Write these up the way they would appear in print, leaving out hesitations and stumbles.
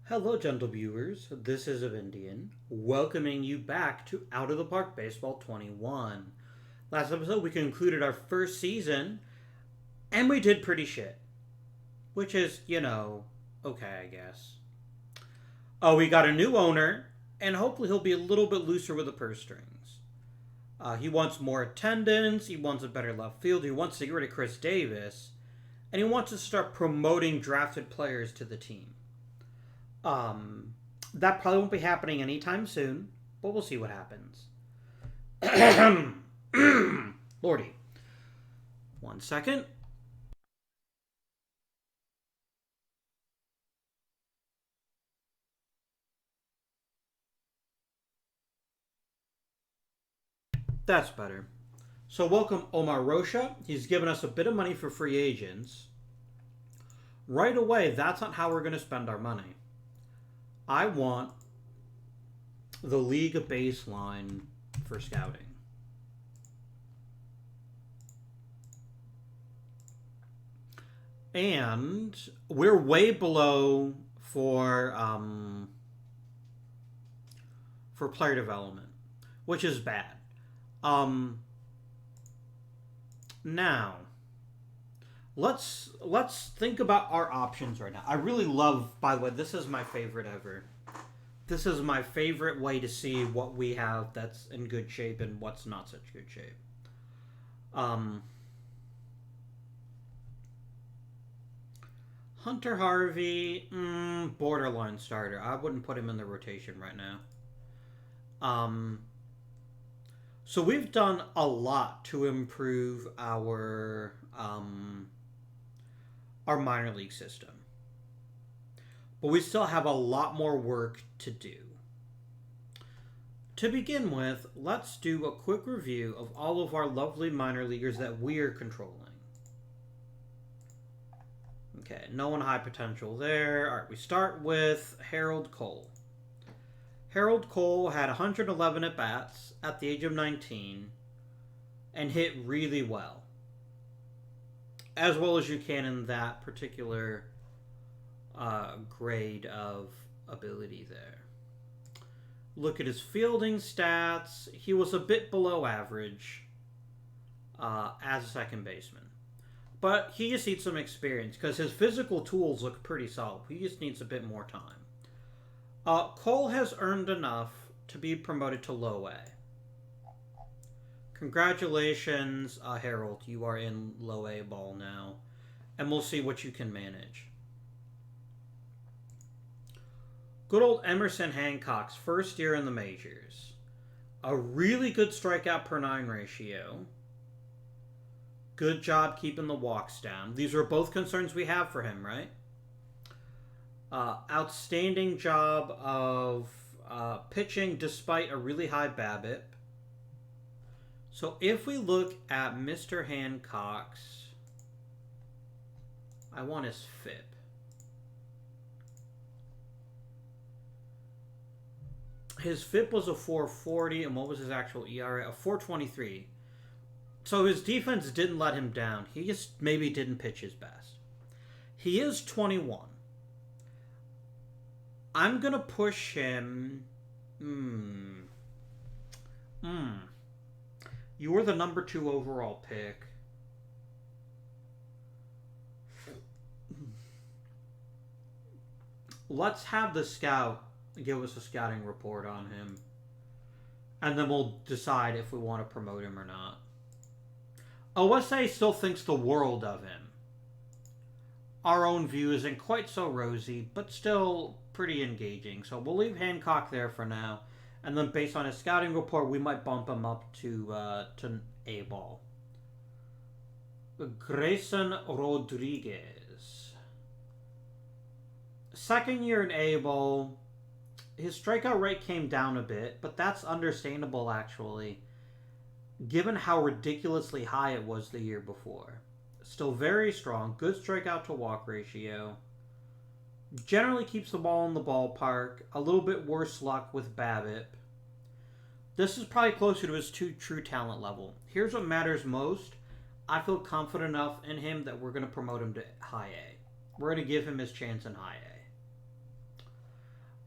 Hello, gentle viewers. This is Indian, welcoming you back to Out of the Park Baseball 21. Last episode, we concluded our first season, and we did pretty shit. Which is, okay, I guess. Oh, we got a new owner, and hopefully he'll be a little bit looser with the purse strings. He wants more attendance, he wants a better left field, he wants to get rid of Chris Davis, and he wants to start promoting drafted players to the team. That probably won't be happening anytime soon, but we'll see what happens. Lordy. 1 second. That's better. So welcome Omar Rocha. He's given us a bit of money for free agents. Right away, that's not how we're going to spend our money. I want the league baseline for scouting. And we're way below for player development, which is bad. Now, let's think about our options right now. I really love, by the way, this is my favorite ever. This is my favorite way to see what we have that's in good shape and what's not such good shape. Hunter Harvey, borderline starter. I wouldn't put him in the rotation right now. So we've done a lot to improve our minor league system. But we still have a lot more work to do. To begin with, let's do a quick review of all of our lovely minor leaguers that we're controlling. Okay, no one high potential there. All right, we start with Harold Cole. Harold Cole had 111 at-bats at the age of 19 and hit really well. As well as you can in that particular grade of ability there. Look at his fielding stats. He was a bit below average as a second baseman. But he just needs some experience because his physical tools look pretty solid. He just needs a bit more time. Cole has earned enough to be promoted to low A. Congratulations, Harold. You are in low A ball now. And we'll see what you can manage. Good old Emerson Hancock's first year in the majors. A really good strikeout per 9 ratio. Good job keeping the walks down. These are both concerns we have for him, right? Outstanding job of pitching despite a really high BABIP. So if we look at Mr. Hancock's, I want his FIP. His FIP was a 440, and what was his actual ERA? A 423. So his defense didn't let him down. He just maybe didn't pitch his best. He is 21. I'm going to push him. You were the number 2 overall pick. Let's have the scout give us a scouting report on him. And then we'll decide if we want to promote him or not. OSA still thinks the world of him. Our own view isn't quite so rosy, but still pretty engaging. So we'll leave Hancock there for now. And then based on his scouting report, we might bump him up to A-ball. Grayson Rodriguez. Second year in A-ball. His strikeout rate came down a bit, but that's understandable actually, given how ridiculously high it was the year before. Still very strong, good strikeout to walk ratio. Generally keeps the ball in the ballpark, a little bit worse luck with BABIP. This is probably closer to his true talent level. Here's what matters most. I feel confident enough in him that we're going to promote him to high A. We're going to give him his chance in high A.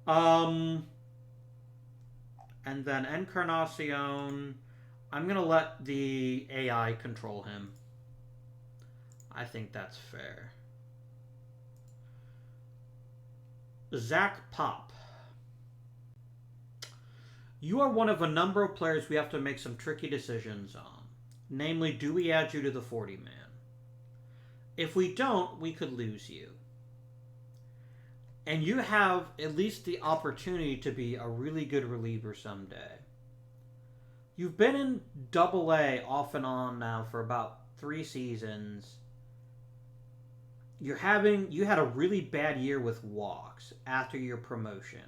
And then Encarnacion, I'm going to let the AI control him. I think that's fair. Zach Pop. You are one of a number of players we have to make some tricky decisions on. Namely, do we add you to the 40-man? If we don't, we could lose you. And you have at least the opportunity to be a really good reliever someday. You've been in Double-A off and on now for about 3 seasons. You had a really bad year with walks after your promotion.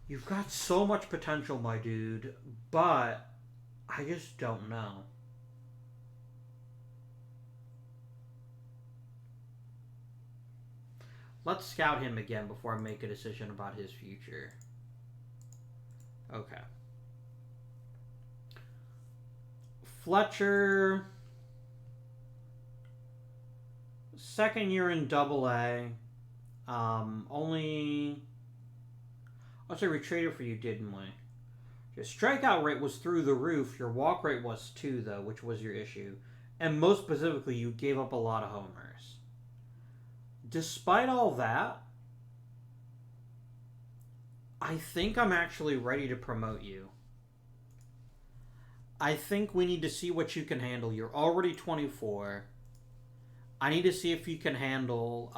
You've got so much potential, my dude, but I just don't know. Let's scout him again before I make a decision about his future. Okay. Fletcher, second year in Double-A. Let's say we traded for you, didn't we? Your strikeout rate was through the roof. Your walk rate was too, though, which was your issue. And most specifically, you gave up a lot of homers. Despite all that, I think I'm actually ready to promote you. I think we need to see what you can handle. You're already 24. I need to see if you can handle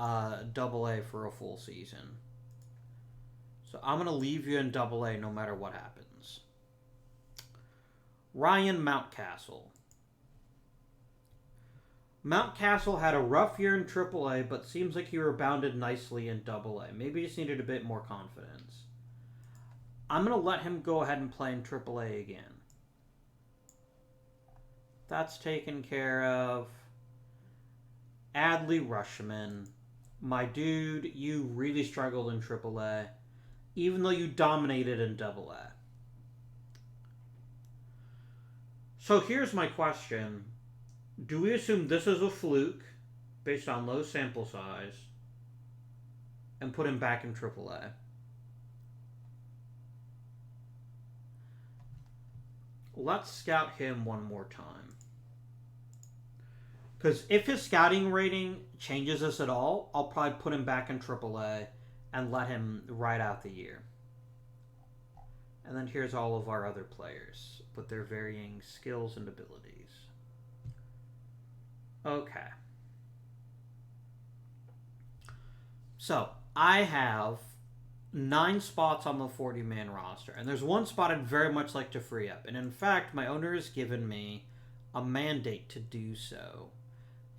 Double-A for a full season. So I'm going to leave you in Double-A no matter what happens. Ryan Mountcastle. Mountcastle had a rough year in Triple-A, but seems like he rebounded nicely in Double-A. Maybe he just needed a bit more confidence. I'm going to let him go ahead and play in Triple-A again. That's taken care of. Adley Rutschman. My dude, you really struggled in Triple-A, even though you dominated in Double-A. So here's my question. Do we assume this is a fluke based on low sample size and put him back in Triple-A? Let's scout him one more time. Because if his scouting rating changes us at all, I'll probably put him back in Triple-A and let him ride out the year. And then here's all of our other players with their varying skills and abilities. Okay. So, I have 9 spots on the 40-man roster, and there's one spot I'd very much like to free up. And in fact, my owner has given me a mandate to do so.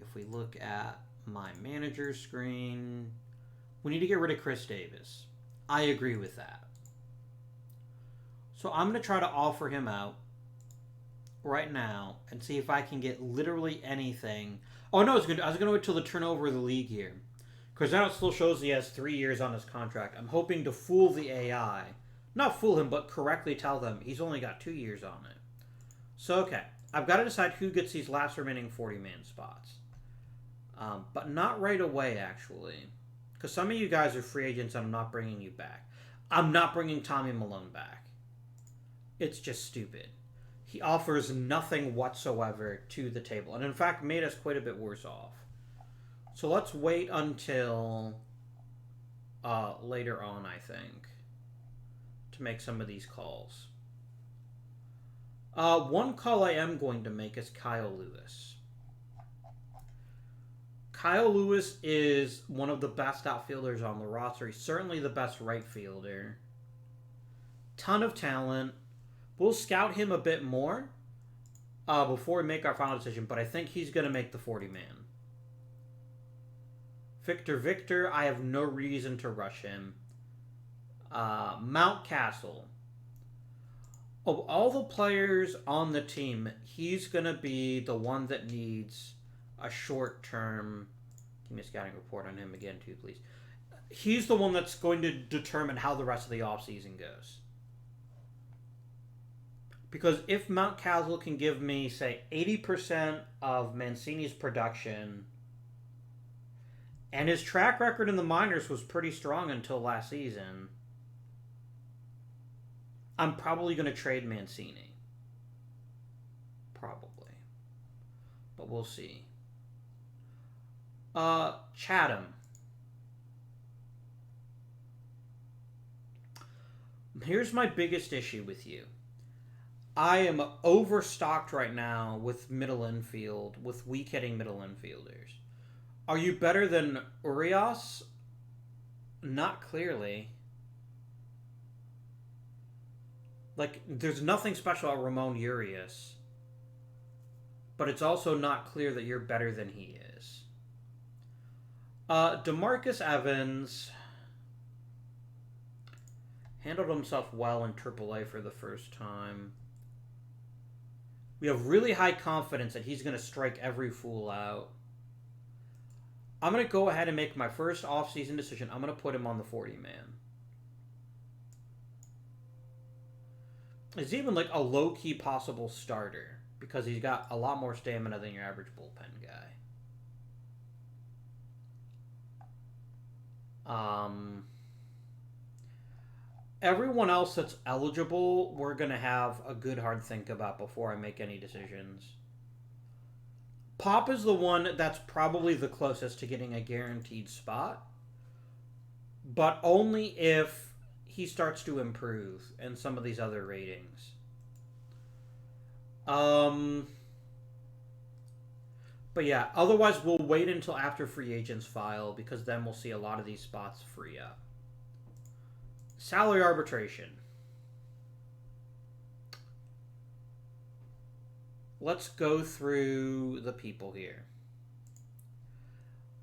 If we look at my manager screen, we need to get rid of Chris Davis. I agree with that. So I'm going to try to offer him out right now and see if I can get literally anything. Oh, no, I was going to wait till the turnover of the league here. Because now it still shows he has 3 years on his contract. I'm hoping to fool the AI. Not fool him, but correctly tell them he's only got 2 years on it. So, okay. I've got to decide who gets these last remaining 40-man spots. But not right away, actually. Because some of you guys are free agents and I'm not bringing you back. I'm not bringing Tommy Malone back. It's just stupid. He offers nothing whatsoever to the table. And in fact, made us quite a bit worse off. So let's wait until later on, I think, to make some of these calls. One call I am going to make is Kyle Lewis. Kyle Lewis is one of the best outfielders on the roster. He's certainly the best right fielder. Ton of talent. We'll scout him a bit more before we make our final decision, but I think he's going to make the 40-man. Victor, I have no reason to rush him. Mountcastle. Of all the players on the team, he's going to be the one that needs a short-term... Give me a scouting report on him again, too, please. He's the one that's going to determine how the rest of the offseason goes. Because if Mountcastle can give me, say, 80% of Mancini's production, and his track record in the minors was pretty strong until last season, I'm probably going to trade Mancini. Probably. But we'll see. Chatham. Here's my biggest issue with you. I am overstocked right now with middle infield, with weak-hitting middle infielders. Are you better than Urias? Not clearly. Like, there's nothing special about Ramon Urias. But it's also not clear that you're better than he is. DeMarcus Evans handled himself well in AAA for the first time. We have really high confidence that he's going to strike every fool out. I'm going to go ahead and make my first offseason decision. I'm going to put him on the 40-man. He's even like a low-key possible starter because he's got a lot more stamina than your average bullpen guy. Everyone else that's eligible, we're going to have a good hard think about before I make any decisions. Pop is the one that's probably the closest to getting a guaranteed spot, but only if he starts to improve in some of these other ratings. But yeah, otherwise we'll wait until after free agents file because then we'll see a lot of these spots free up. Salary arbitration. Let's go through the people here.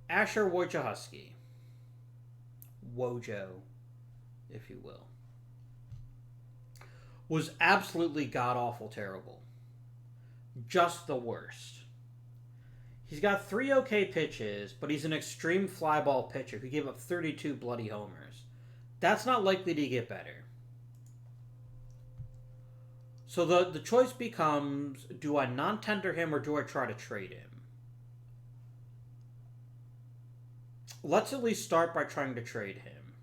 Asher Wojciechowski. Wojo, if you will. Was absolutely god-awful terrible. Just the worst. He's got 3 okay pitches, but he's an extreme fly ball pitcher who gave up 32 bloody homers. That's not likely to get better. So the choice becomes, do I non-tender him or do I try to trade him? Let's at least start by trying to trade him.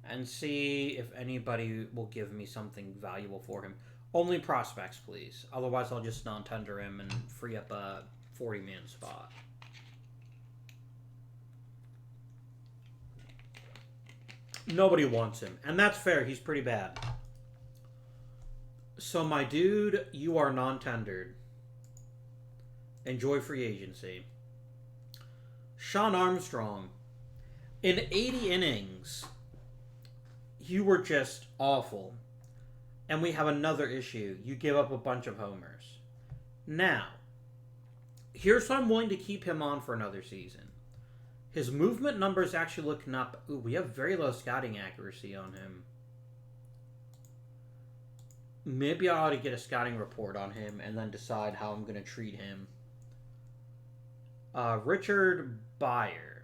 And see if anybody will give me something valuable for him. Only prospects, please. Otherwise, I'll just non-tender him and free up a 40-man spot. Nobody wants him. And that's fair. He's pretty bad. So, my dude, you are non-tendered. Enjoy free agency. Sean Armstrong. In 80 innings, you were just awful. And we have another issue. You give up a bunch of homers. Now, here's why I'm willing to keep him on for another season. His movement numbers actually looking up. Ooh, we have very low scouting accuracy on him. Maybe I ought to get a scouting report on him and then decide how I'm going to treat him. Richard Blyer.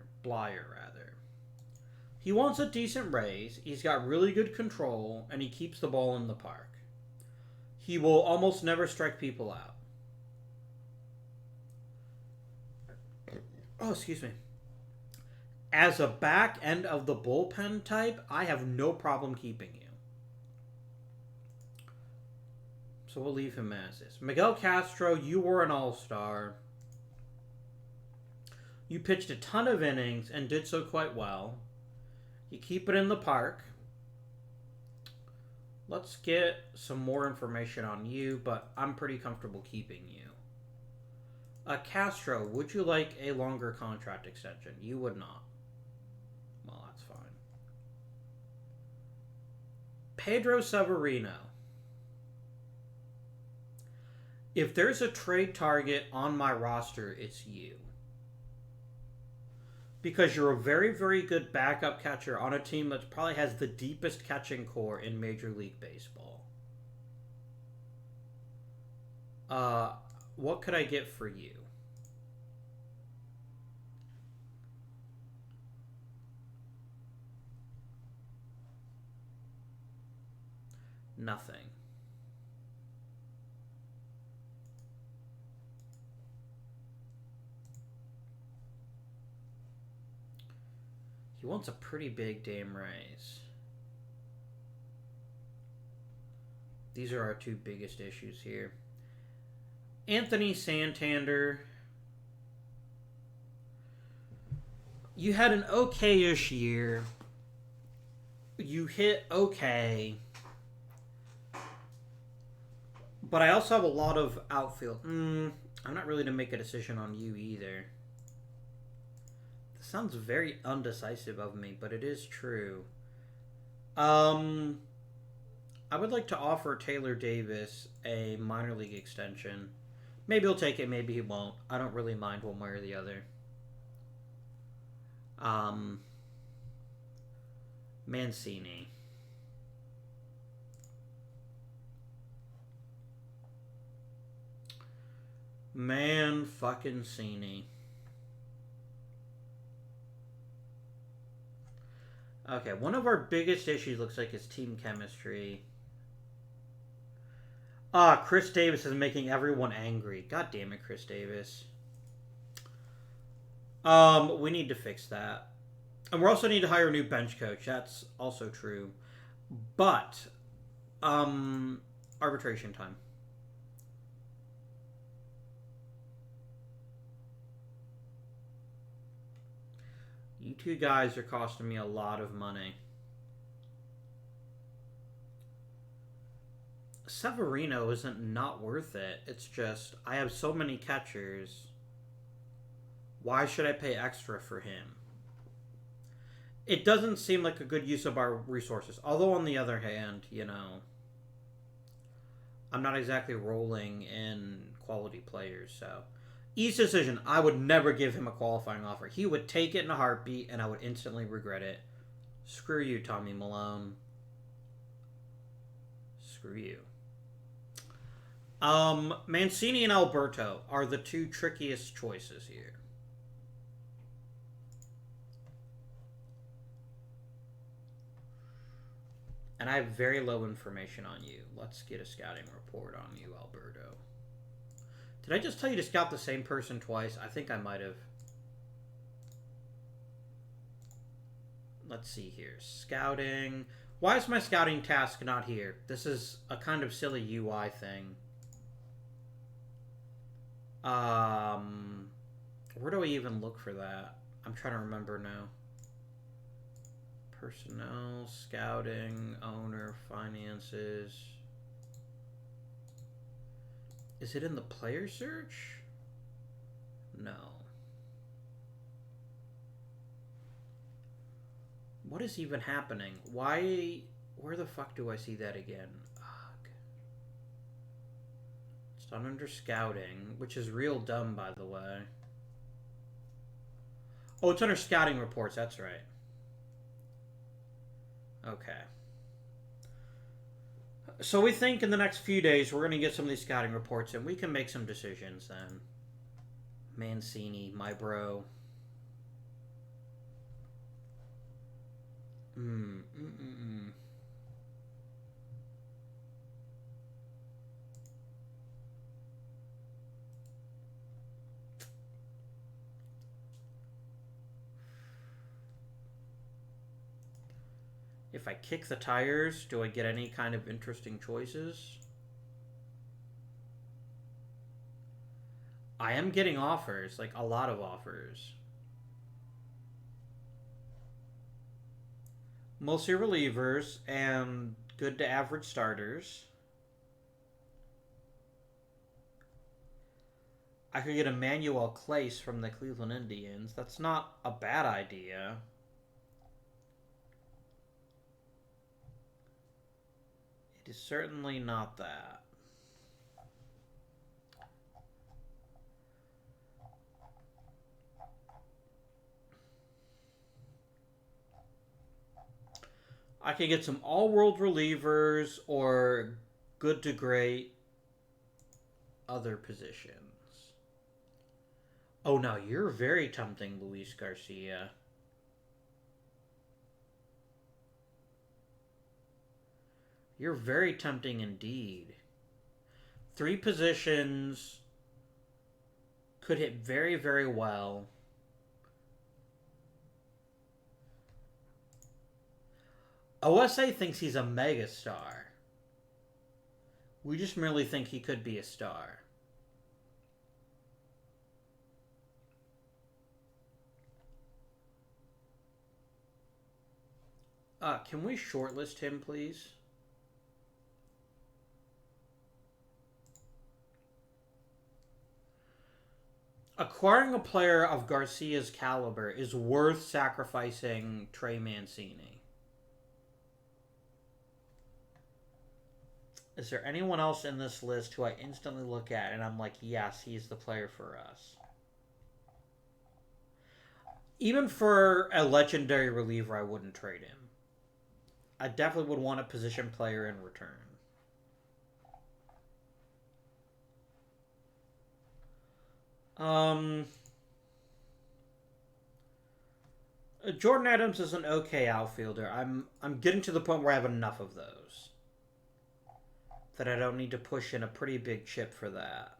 He wants a decent raise. He's got really good control, and he keeps the ball in the park. He will almost never strike people out. Oh, excuse me. As a back end of the bullpen type, I have no problem keeping you. So we'll leave him as is. Miguel Castro, you were an all-star. You pitched a ton of innings and did so quite well. You keep it in the park. Let's get some more information on you, but I'm pretty comfortable keeping you. Castro, would you like a longer contract extension? You would not. Well, that's fine. Pedro Severino. If there's a trade target on my roster, it's you. Because you're a very, very good backup catcher on a team that probably has the deepest catching core in Major League Baseball. What could I get for you? Nothing. He wants a pretty big damn raise. These are our two biggest issues here. Anthony Santander. You had an okay-ish year. You hit okay. But I also have a lot of outfield. I'm not really to make a decision on you either. This sounds very undecisive of me, but it is true. I would like to offer Taylor Davis a minor league extension. Maybe he'll take it, maybe he won't. I don't really mind one way or the other. Mancini. Man-fucking-cini. Okay, one of our biggest issues looks like is team chemistry. Chris Davis is making everyone angry. God damn it, Chris Davis. We need to fix that. And we also need to hire a new bench coach. That's also true. But, arbitration time. You two guys are costing me a lot of money. Severino isn't not worth it. It's just, I have so many catchers. Why should I pay extra for him? It doesn't seem like a good use of our resources. Although, on the other hand, you know, I'm not exactly rolling in quality players, so... East decision, I would never give him a qualifying offer. He would take it in a heartbeat, and I would instantly regret it. Screw you, Tommy Malone. Screw you. Mancini and Alberto are the two trickiest choices here. And I have very low information on you. Let's get a scouting report on you, Alberto. Did I just tell you to scout the same person twice? I think I might have. Let's see here. Scouting. Why is my scouting task not here? This is a kind of silly UI thing. Where do I even look for that? I'm trying to remember now. Personnel, scouting, owner, finances. Is it in the player search? No. What is even happening? Why? Where the fuck do I see that again? Ugh. It's done under scouting, which is real dumb, by the way. Oh, it's under scouting reports. That's right. Okay. So we think in the next few days we're going to get some of these scouting reports and we can make some decisions then. Mancini, my bro. If I kick the tires, do I get any kind of interesting choices? I am getting offers, like a lot of offers. Mostly relievers and good to average starters. I could get Emmanuel Clace from the Cleveland Indians. That's not a bad idea. It is certainly not that. I could get some all-world relievers or good to great other positions. Oh, no, you're very tempting, Luis Garcia. You're very tempting indeed. 3 positions could hit very, very well. OSA thinks he's a megastar. We just merely think he could be a star. Can we shortlist him, please? Acquiring a player of Garcia's caliber is worth sacrificing Trey Mancini. Is there anyone else in this list who I instantly look at and I'm like, yes, he's the player for us? Even for a legendary reliever, I wouldn't trade him. I definitely would want a position player in return. Jordan Adams is an okay outfielder. I'm getting to the point where I have enough of those that I don't need to push in a pretty big chip for that.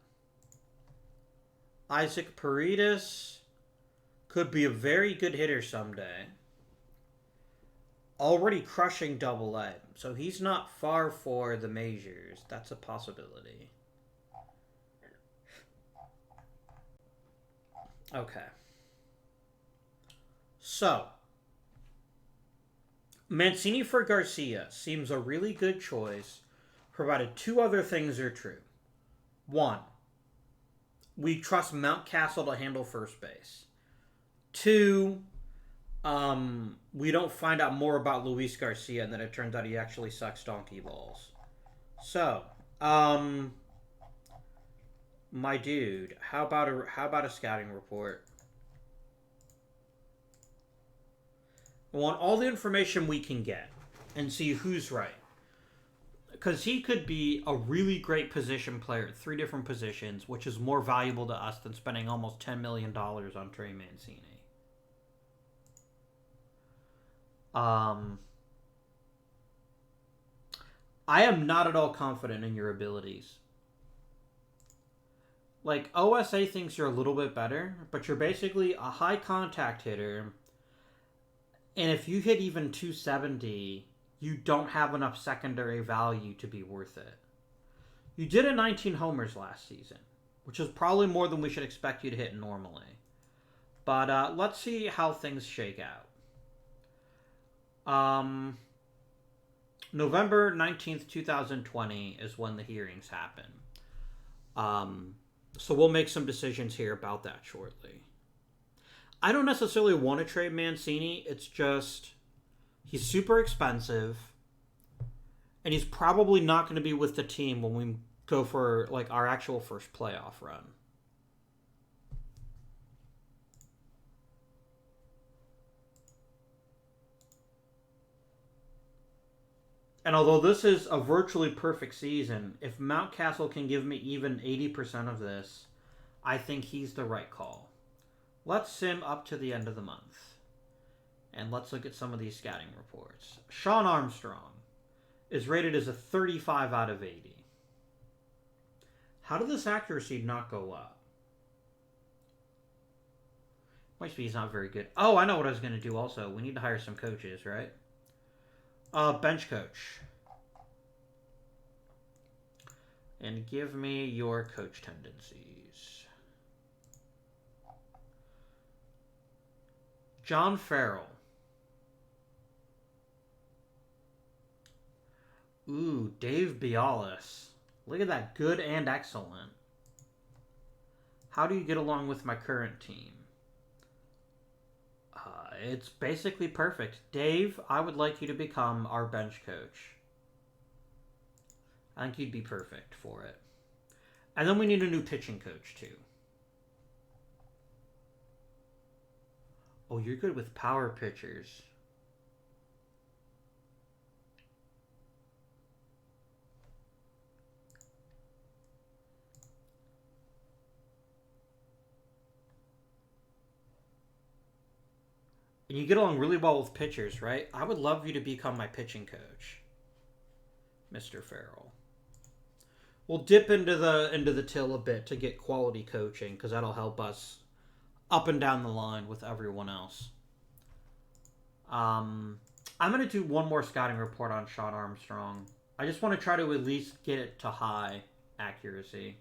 Isaac Paredes could be a very good hitter someday. Already crushing Double-A, so he's not far for the majors. That's a possibility. Okay. So, Mancini for Garcia seems a really good choice, provided two other things are true. One, we trust Mountcastle to handle first base. Two, we don't find out more about Luis Garcia and then it turns out he actually sucks donkey balls. So, my dude, how about a scouting report? I want all the information we can get and see who's right. Because he could be a really great position player at 3 different positions, which is more valuable to us than spending almost $10 million on Trey Mancini. I am not at all confident in your abilities. Like, OSA thinks you're a little bit better, but you're basically a high contact hitter. And if you hit even 270, you don't have enough secondary value to be worth it. You did 19 homers last season, which is probably more than we should expect you to hit normally. But let's see how things shake out. November 19th, 2020 is when the hearings happen. So we'll make some decisions here about that shortly. I don't necessarily want to trade Mancini. It's just he's super expensive, and he's probably not going to be with the team when we go for like our actual first playoff run. And although this is a virtually perfect season, if Mountcastle can give me even 80% of this, I think he's the right call. Let's sim up to the end of the month. And let's look at some of these scouting reports. Sean Armstrong is rated as a 35 out of 80. How did this accuracy not go up? Might be he's not very good. Oh, I know what I was going to do also. We need to hire some coaches, right? Bench coach. And give me your coach tendencies. John Farrell. Ooh, Dave Bialis. Look at that. Good and excellent. How do you get along with my current team? It's basically perfect. Dave, I would like you to become our bench coach. I think you'd be perfect for it. And then we need a new pitching coach, too. Oh, you're good with power pitchers. And you get along really well with pitchers, right? I would love you to become my pitching coach, Mr. Farrell. We'll dip into the till a bit to get quality coaching because that'll help us up and down the line with everyone else. I'm going to do one more scouting report on Sean Armstrong. I just want to try to at least get it to high accuracy.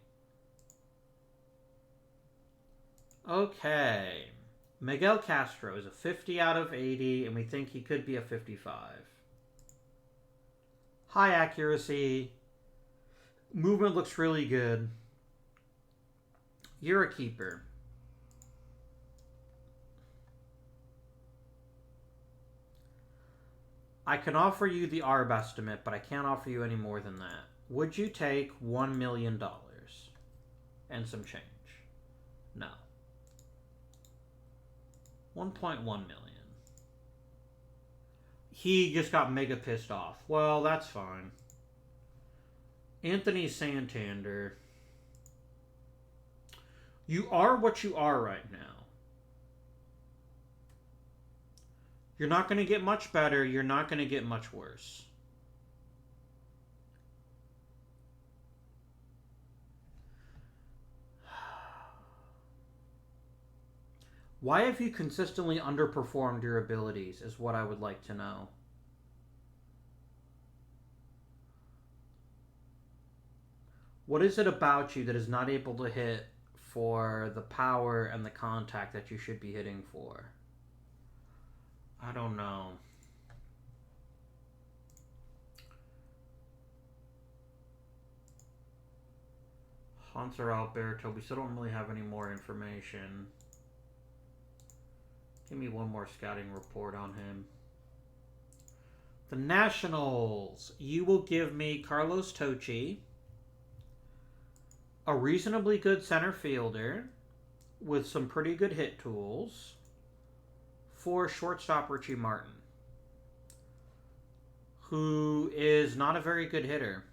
Okay. Miguel Castro is a 50 out of 80, and we think he could be a 55. High accuracy. Movement looks really good. You're a keeper. I can offer you the ARB estimate, but I can't offer you any more than that. Would you take $1 million and some change? No. 1.1 million. He just got mega pissed off. Well, that's fine. Anthony Santander. You are what you are right now. You're not going to get much better. You're not going to get much worse. Why have you consistently underperformed your abilities is what I would like to know. What is it about you that is not able to hit for the power and the contact that you should be hitting for? I don't know. Hunter Alberto, we still don't really have any more information. Give me one more scouting report on him. The Nationals. You will give me Carlos Tocci, a reasonably good center fielder with some pretty good hit tools, for shortstop Richie Martin, who is not a very good hitter.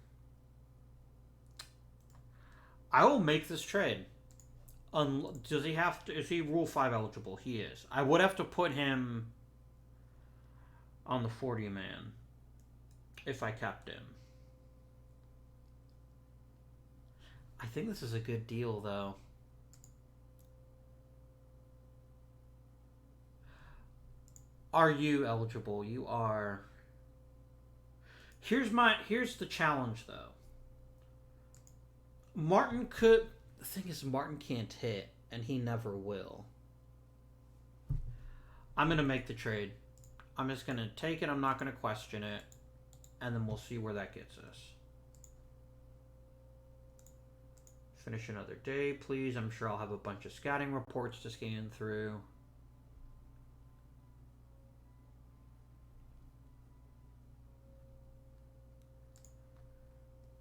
I will make this trade. Does he have to? Is he Rule 5 eligible? He is. I would have to put him on the 40-man if I kept him. I think this is a good deal, though. Are you eligible? You are. Here's the challenge, though. Martin could... The thing is, Martin can't hit, and he never will. I'm going to make the trade. I'm just going to take it. I'm not going to question it. And then we'll see where that gets us. Finish another day, please. I'm sure I'll have a bunch of scouting reports to scan through.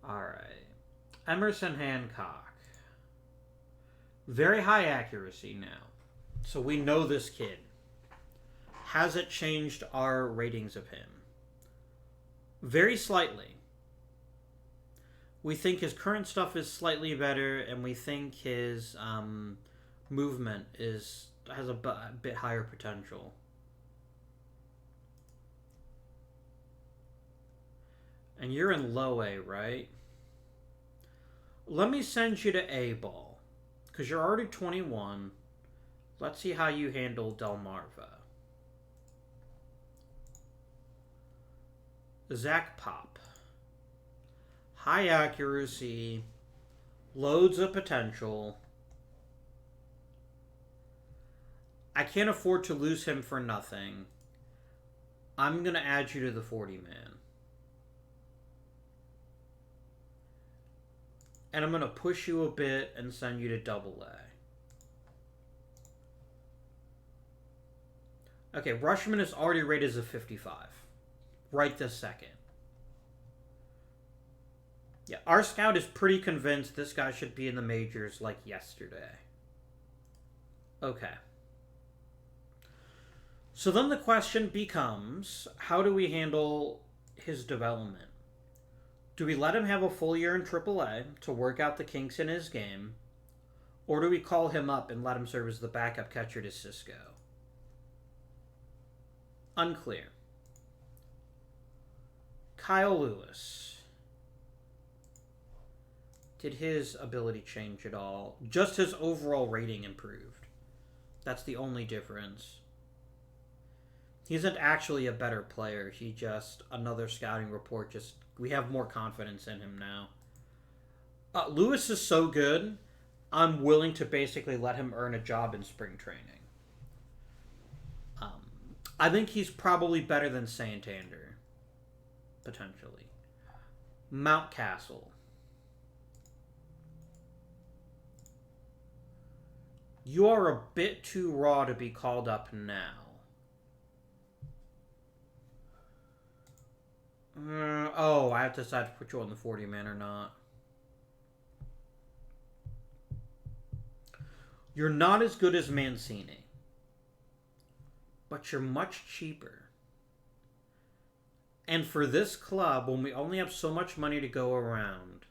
Alright. Emerson Hancock. Very high accuracy now. So we know this kid. Has it changed our ratings of him? Very slightly. We think his current stuff is slightly better, and we think his movement has a bit higher potential. And you're in low A, right? Let me send you to A-ball. Because you're already 21. Let's see how you handle Delmarva. Zach Pop. High accuracy. Loads of potential. I can't afford to lose him for nothing. I'm going to add you to the 40-man. And I'm going to push you a bit and send you to Double A. Okay, Rushman is already rated as a 55. Right this second. Yeah, our scout is pretty convinced this guy should be in the majors like yesterday. Okay. So then the question becomes, how do we handle his development? Do we let him have a full year in AAA to work out the kinks in his game? Or do we call him up and let him serve as the backup catcher to Cisco? Unclear. Kyle Lewis. Did his ability change at all? Just his overall rating improved. That's the only difference. He isn't actually a better player. He just, another scouting report, just, we have more confidence in him now. Lewis is so good, I'm willing to basically let him earn a job in spring training. I think he's probably better than Santander, potentially. Mountcastle. You are a bit too raw to be called up now. I have to decide to put you on the 40-man or not. You're not as good as Mancini, but you're much cheaper. And for this club, when we only have so much money to go around,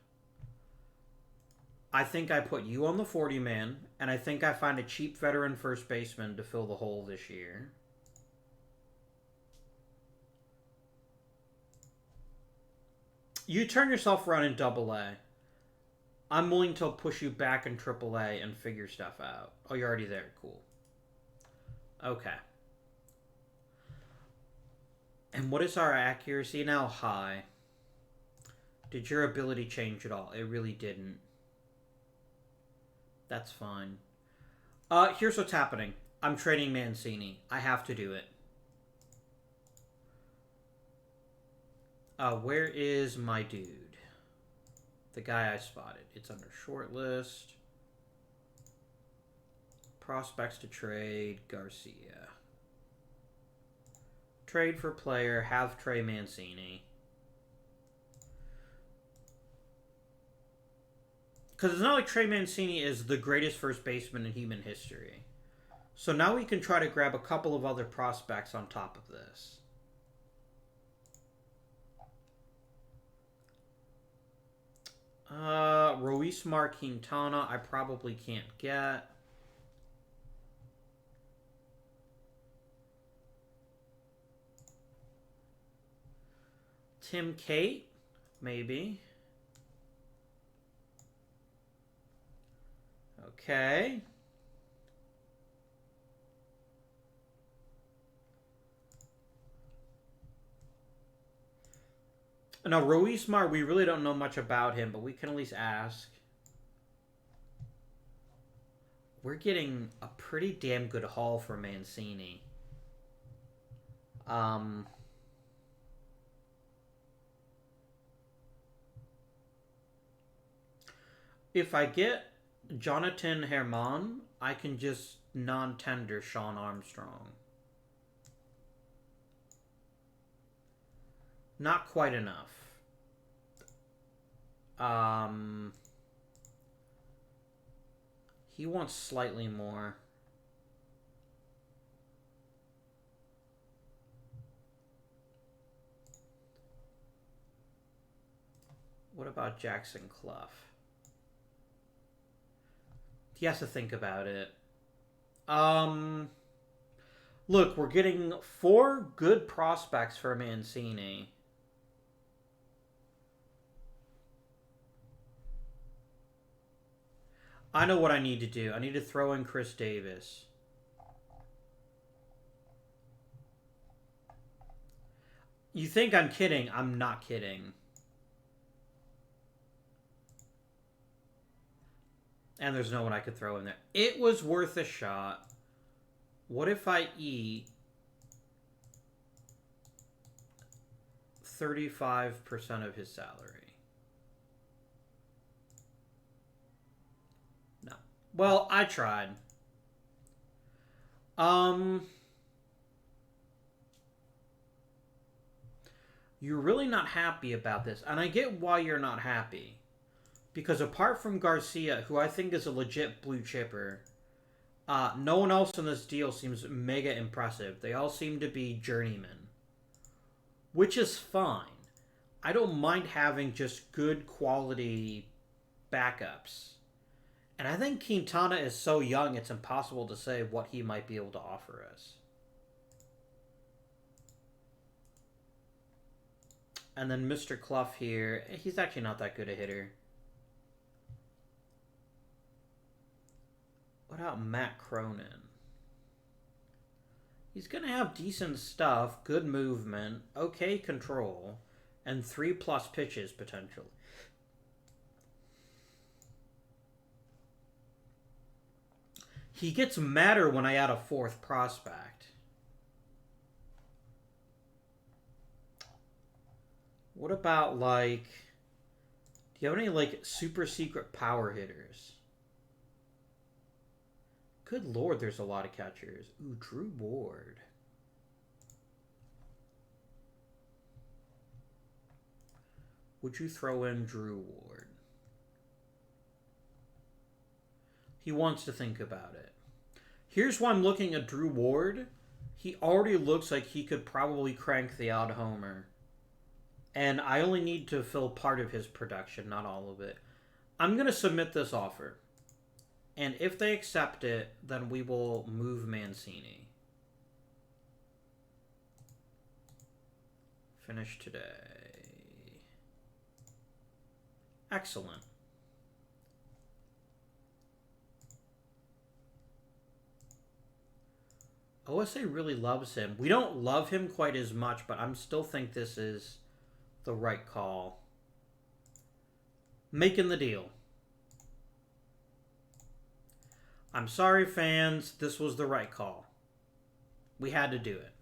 I think I put you on the 40-man, and I think I find a cheap veteran first baseman to fill the hole this year. You turn yourself around in Double-A. I'm willing to push you back in Triple-A and figure stuff out. Oh, you're already there. Cool. Okay. And what is our accuracy now? High. Did your ability change at all? It really didn't. That's fine. Here's what's happening. I'm trading Mancini. I have to do it. Where is my dude? The guy I spotted. It's under shortlist. Prospects to trade. Garcia. Trade for player. Have Trey Mancini. Because it's not like Trey Mancini is the greatest first baseman in human history. So now we can try to grab a couple of other prospects on top of this. Ruiz Quintana, I probably can't get. Tim Kate, maybe. Okay. Now, Ruiz Mar, we really don't know much about him, but we can at least ask. We're getting a pretty damn good haul for Mancini. If I get Jonathan Herman, I can just non-tender Sean Armstrong. Not quite enough. He wants slightly more. What about Jackson Clough? He has to think about it. Look, we're getting 4 good prospects for Mancini. I know what I need to do. I need to throw in Chris Davis. You think I'm kidding? I'm not kidding. And there's no one I could throw in there. It was worth a shot. What if I eat 35% of his salary? No. Well, I tried. You're really not happy about this. And I get why you're not happy. Because apart from Garcia, who I think is a legit blue chipper, no one else in this deal seems mega impressive. They all seem to be journeymen. Which is fine. I don't mind having just good quality backups. And I think Quintana is so young, it's impossible to say what he might be able to offer us. And then Mr. Clough here, he's actually not that good a hitter. What about Matt Cronin? He's going to have decent stuff, good movement, okay control, and 3+ pitches potentially. He gets madder when I add a 4th prospect. What about, like... Do you have any, like, super secret power hitters? Good lord, there's a lot of catchers. Ooh, Drew Ward. Would you throw in Drew Ward? He wants to think about it. Here's why I'm looking at Drew Ward. He already looks like he could probably crank the odd homer. And I only need to fill part of his production, not all of it. I'm going to submit this offer. And if they accept it, then we will move Mancini. Finish today. Excellent. OSA really loves him. We don't love him quite as much, but I still think this is the right call. Making the deal. I'm sorry, fans. This was the right call. We had to do it.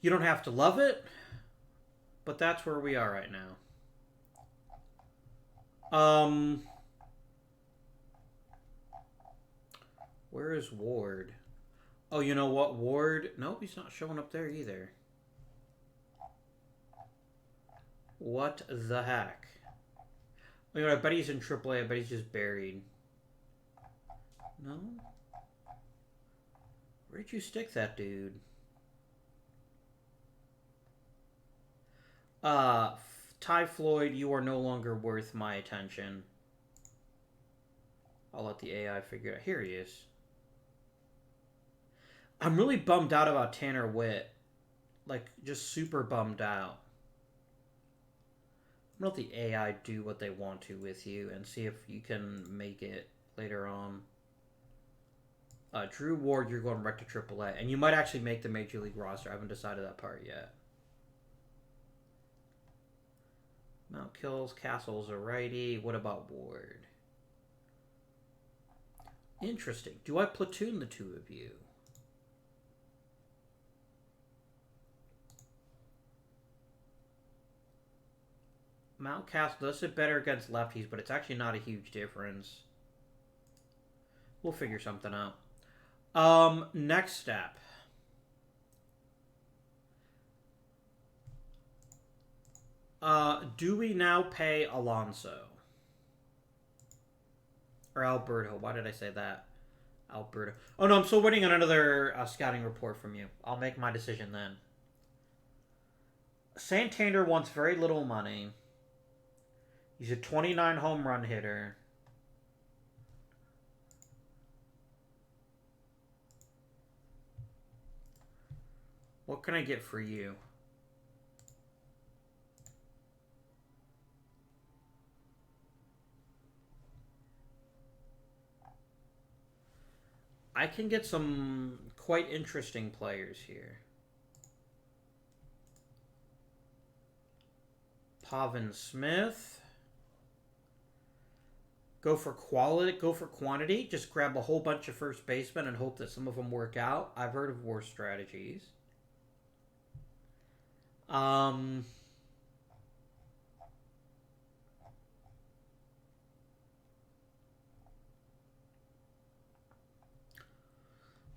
You don't have to love it, but that's where we are right now. Where is Ward? Oh, you know what? Ward... Nope, he's not showing up there either. What the heck? You know, I bet he's in AAA. I bet he's just buried. No? Where'd you stick that dude? Ty Floyd, you are no longer worth my attention. I'll let the AI figure it out. Here he is. I'm really bummed out about Tanner Witt. Like, just super bummed out. I'm gonna let the AI do what they want to with you and see if you can make it later on. Drew Ward, you're going right to AAA. And you might actually make the Major League roster. I haven't decided that part yet. Mount Kills, Castle's a righty. What about Ward? Interesting. Do I platoon the two of you? Mount Castle does it better against lefties, but it's actually not a huge difference. We'll figure something out. Next step. Do we now pay Alonso? Or Alberto. Why did I say that? Alberto. Oh, no, I'm still waiting on another scouting report from you. I'll make my decision then. Santander wants very little money. He's a 29 home run hitter. What can I get for you? I can get some quite interesting players here. Pavin Smith. Go for quality, go for quantity. Just grab a whole bunch of first basemen and hope that some of them work out. I've heard of worse strategies.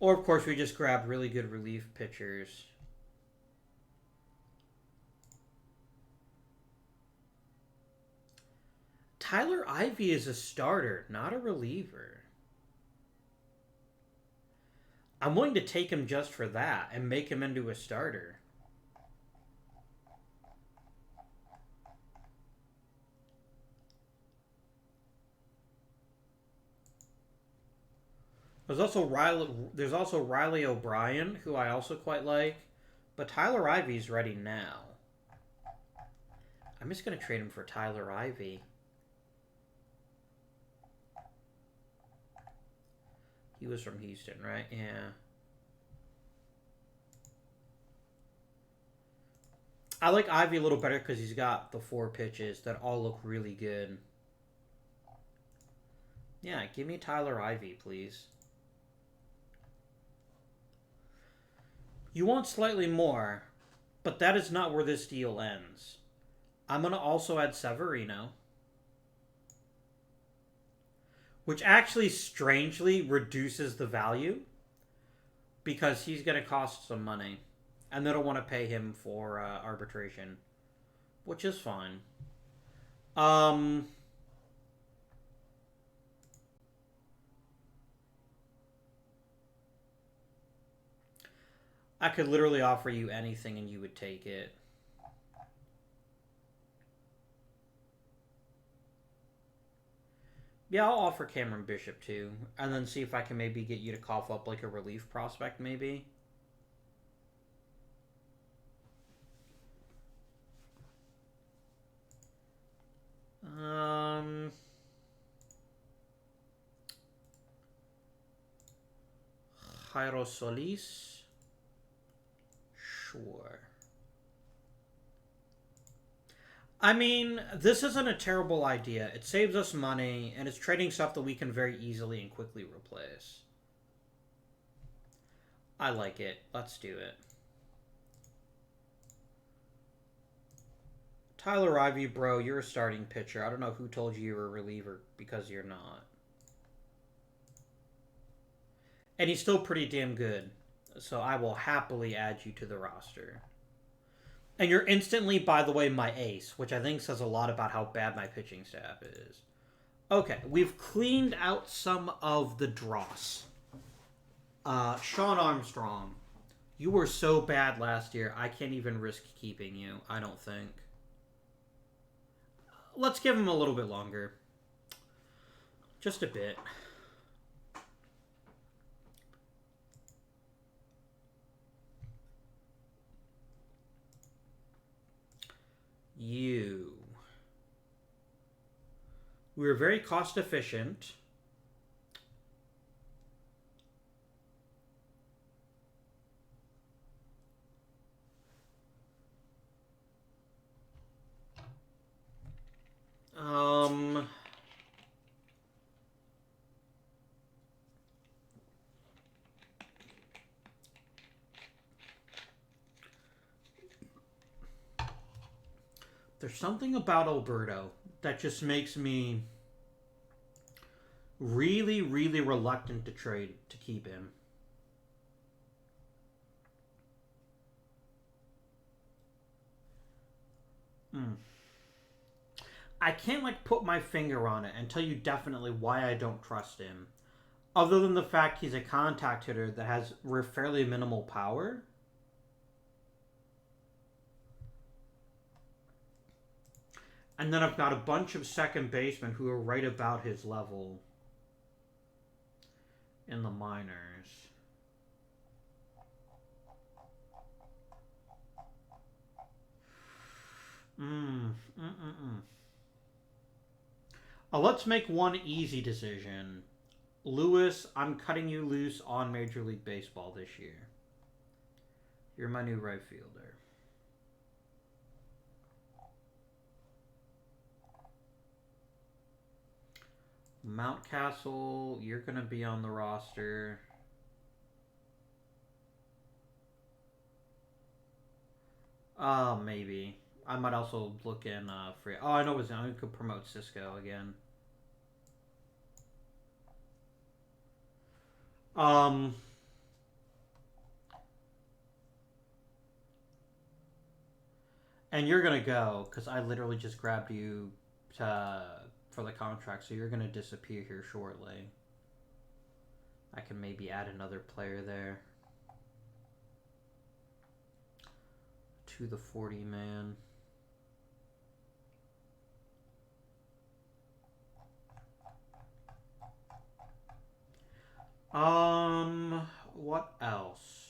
Or, of course, we just grab really good relief pitchers. Tyler Ivey is a starter, not a reliever. I'm willing to take him just for that and make him into a starter. There's also Riley O'Brien, who I also quite like. But Tyler Ivey's ready now. I'm just going to trade him for Tyler Ivey. He was from Houston, right? Yeah. I like Ivy a little better because he's got the 4 pitches that all look really good. Yeah, give me Tyler Ivy, please. You want slightly more, but that is not where this deal ends. I'm going to also add Severino, which actually strangely reduces the value because he's going to cost some money. And they don't want to pay him for arbitration, which is fine. I could literally offer you anything and you would take it. Yeah, I'll offer Cameron Bishop too. And then see if I can maybe get you to cough up like a relief prospect maybe. Jairo Solis. Sure. I mean, this isn't a terrible idea. It saves us money, and it's trading stuff that we can very easily and quickly replace. I like it. Let's do it. Tyler Ivy, bro, you're a starting pitcher. I don't know who told you you were a reliever, because you're not. And he's still pretty damn good. So I will happily add you to the roster. And you're instantly, by the way, my ace, which I think says a lot about how bad my pitching staff is. Okay, we've cleaned out some of the dross. Sean Armstrong, you were so bad last year, I can't even risk keeping you, I don't think. Let's give him a little bit longer. Just a bit. You. We were very cost efficient. There's something about Alberto that just makes me really, really reluctant to trade to keep him. I can't like put my finger on it and tell you definitely why I don't trust him. Other than the fact he's a contact hitter that has fairly minimal power. And then I've got a bunch of second basemen who are right about his level in the minors. Let's make one easy decision. Lewis, I'm cutting you loose on Major League Baseball this year. You're my new right fielder. Mountcastle, you're going to be on the roster. Maybe. I might also look in for... Oh, I know what I could promote Cisco again. And you're going to go, because I literally just grabbed you for the contract, so you're going to disappear here shortly. I can maybe add another player there. To the 40-man. What else?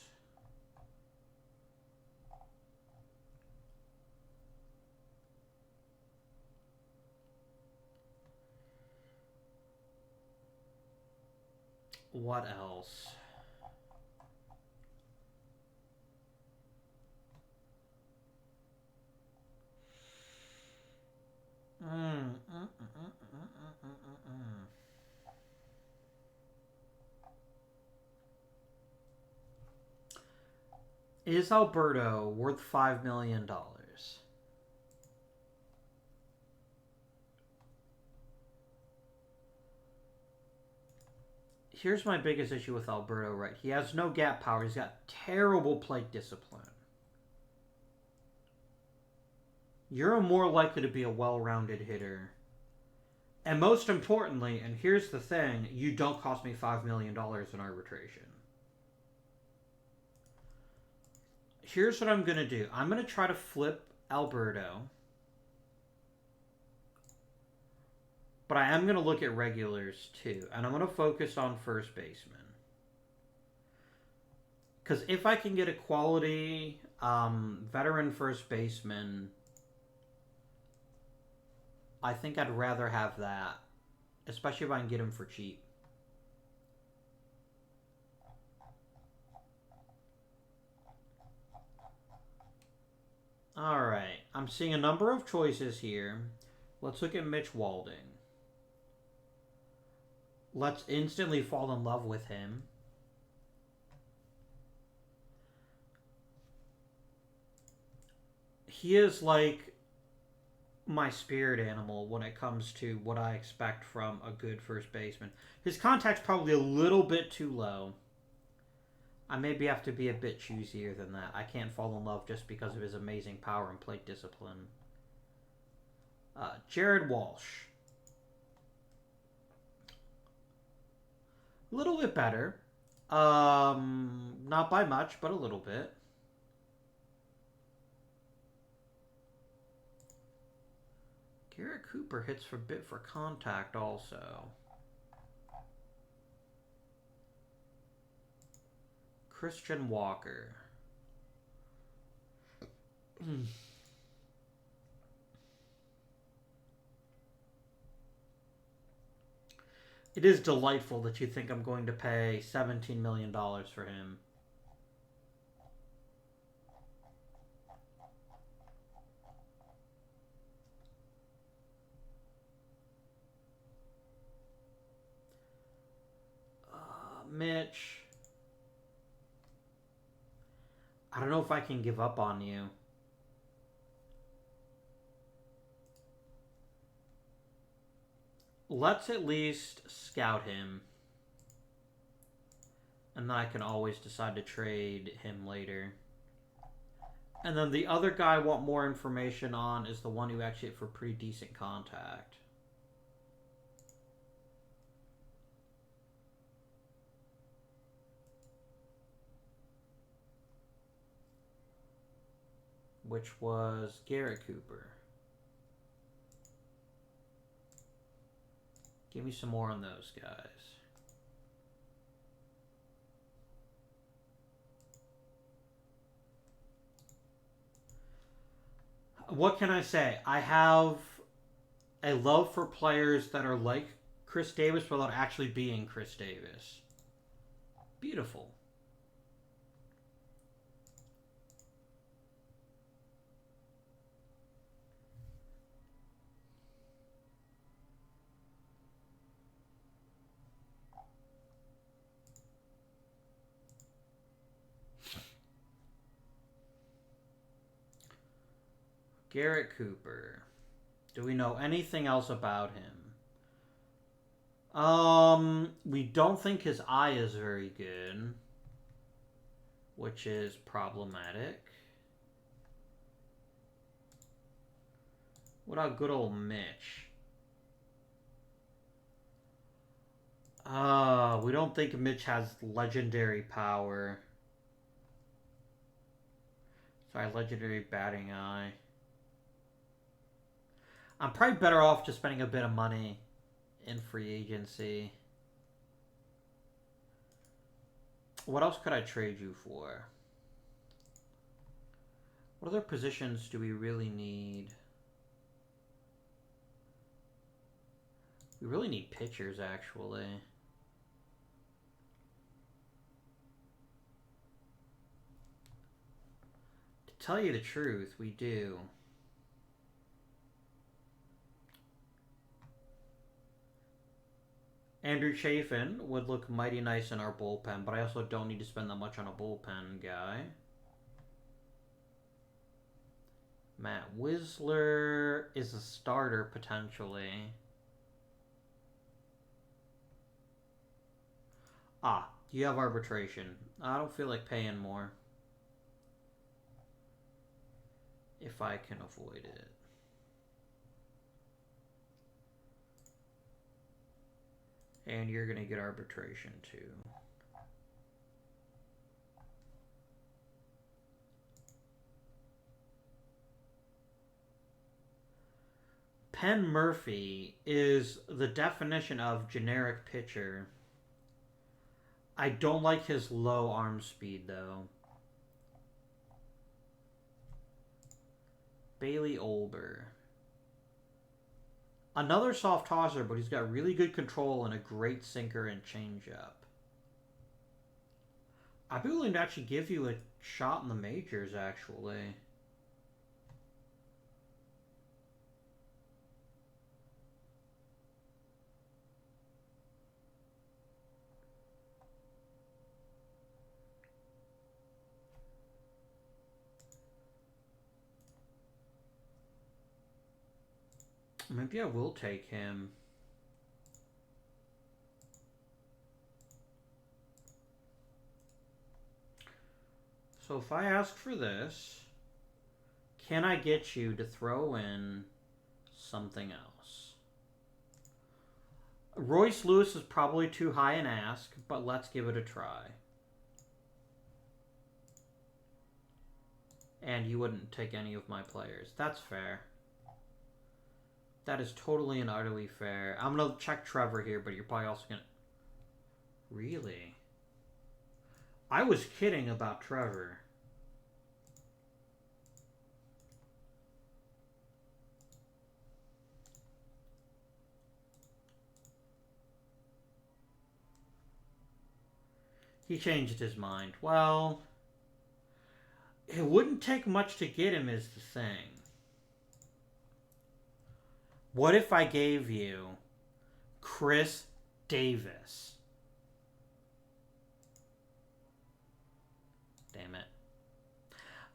What else? Is Alberto worth $5 million? Here's my biggest issue with Alberto, right? He has no gap power. He's got terrible plate discipline. You're more likely to be a well-rounded hitter. And most importantly, and here's the thing, you don't cost me $5 million in arbitration. Here's what I'm going to do. I'm going to try to flip Alberto. But I am going to look at regulars too. And I'm going to focus on first baseman. Because if I can get a quality veteran first baseman, I think I'd rather have that. Especially if I can get him for cheap. Alright. I'm seeing a number of choices here. Let's look at Mitch Walden. Let's instantly fall in love with him. He is like my spirit animal when it comes to what I expect from a good first baseman. His contact's probably a little bit too low. I maybe have to be a bit choosier than that. I can't fall in love just because of his amazing power and plate discipline. Jared Walsh. A little bit better. Not by much, but a little bit. Garrett Cooper hits for bit for contact also. Christian Walker. It is delightful that you think I'm going to pay $17 million for him. Mitch. I don't know if I can give up on you. Let's at least scout him. And then I can always decide to trade him later. And then the other guy I want more information on is the one who actually hit for pretty decent contact. Which was Garrett Cooper. Give me some more on those guys. What can I say? I have a love for players that are like Chris Davis without actually being Chris Davis. Beautiful. Garrett Cooper. Do we know anything else about him? We don't think his eye is very good, which is problematic. What about good old Mitch? We don't think Mitch has legendary power. Sorry, legendary batting eye. I'm probably better off just spending a bit of money in free agency. What else could I trade you for? What other positions do we really need? We really need pitchers, actually. To tell you the truth, we do. Andrew Chafin would look mighty nice in our bullpen, but I also don't need to spend that much on a bullpen guy. Matt Whistler is a starter potentially. Ah, you have arbitration. I don't feel like paying more if I can avoid it. And you're going to get arbitration too. Penn Murphy is the definition of generic pitcher. I don't like his low arm speed, though. Bailey Olber. Another soft tosser, but he's got really good control and a great sinker and changeup. I'd be willing to actually give you a shot in the majors, actually. Maybe I will take him. So if I ask for this, can I get you to throw in something else? Royce Lewis is probably too high an ask, but let's give it a try. And you wouldn't take any of my players. That's fair. That is totally and utterly fair. I'm going to check Trevor here, but you're probably also going to... Really? I was kidding about Trevor. He changed his mind. Well, it wouldn't take much to get him is the thing. What if I gave you Chris Davis? Damn it.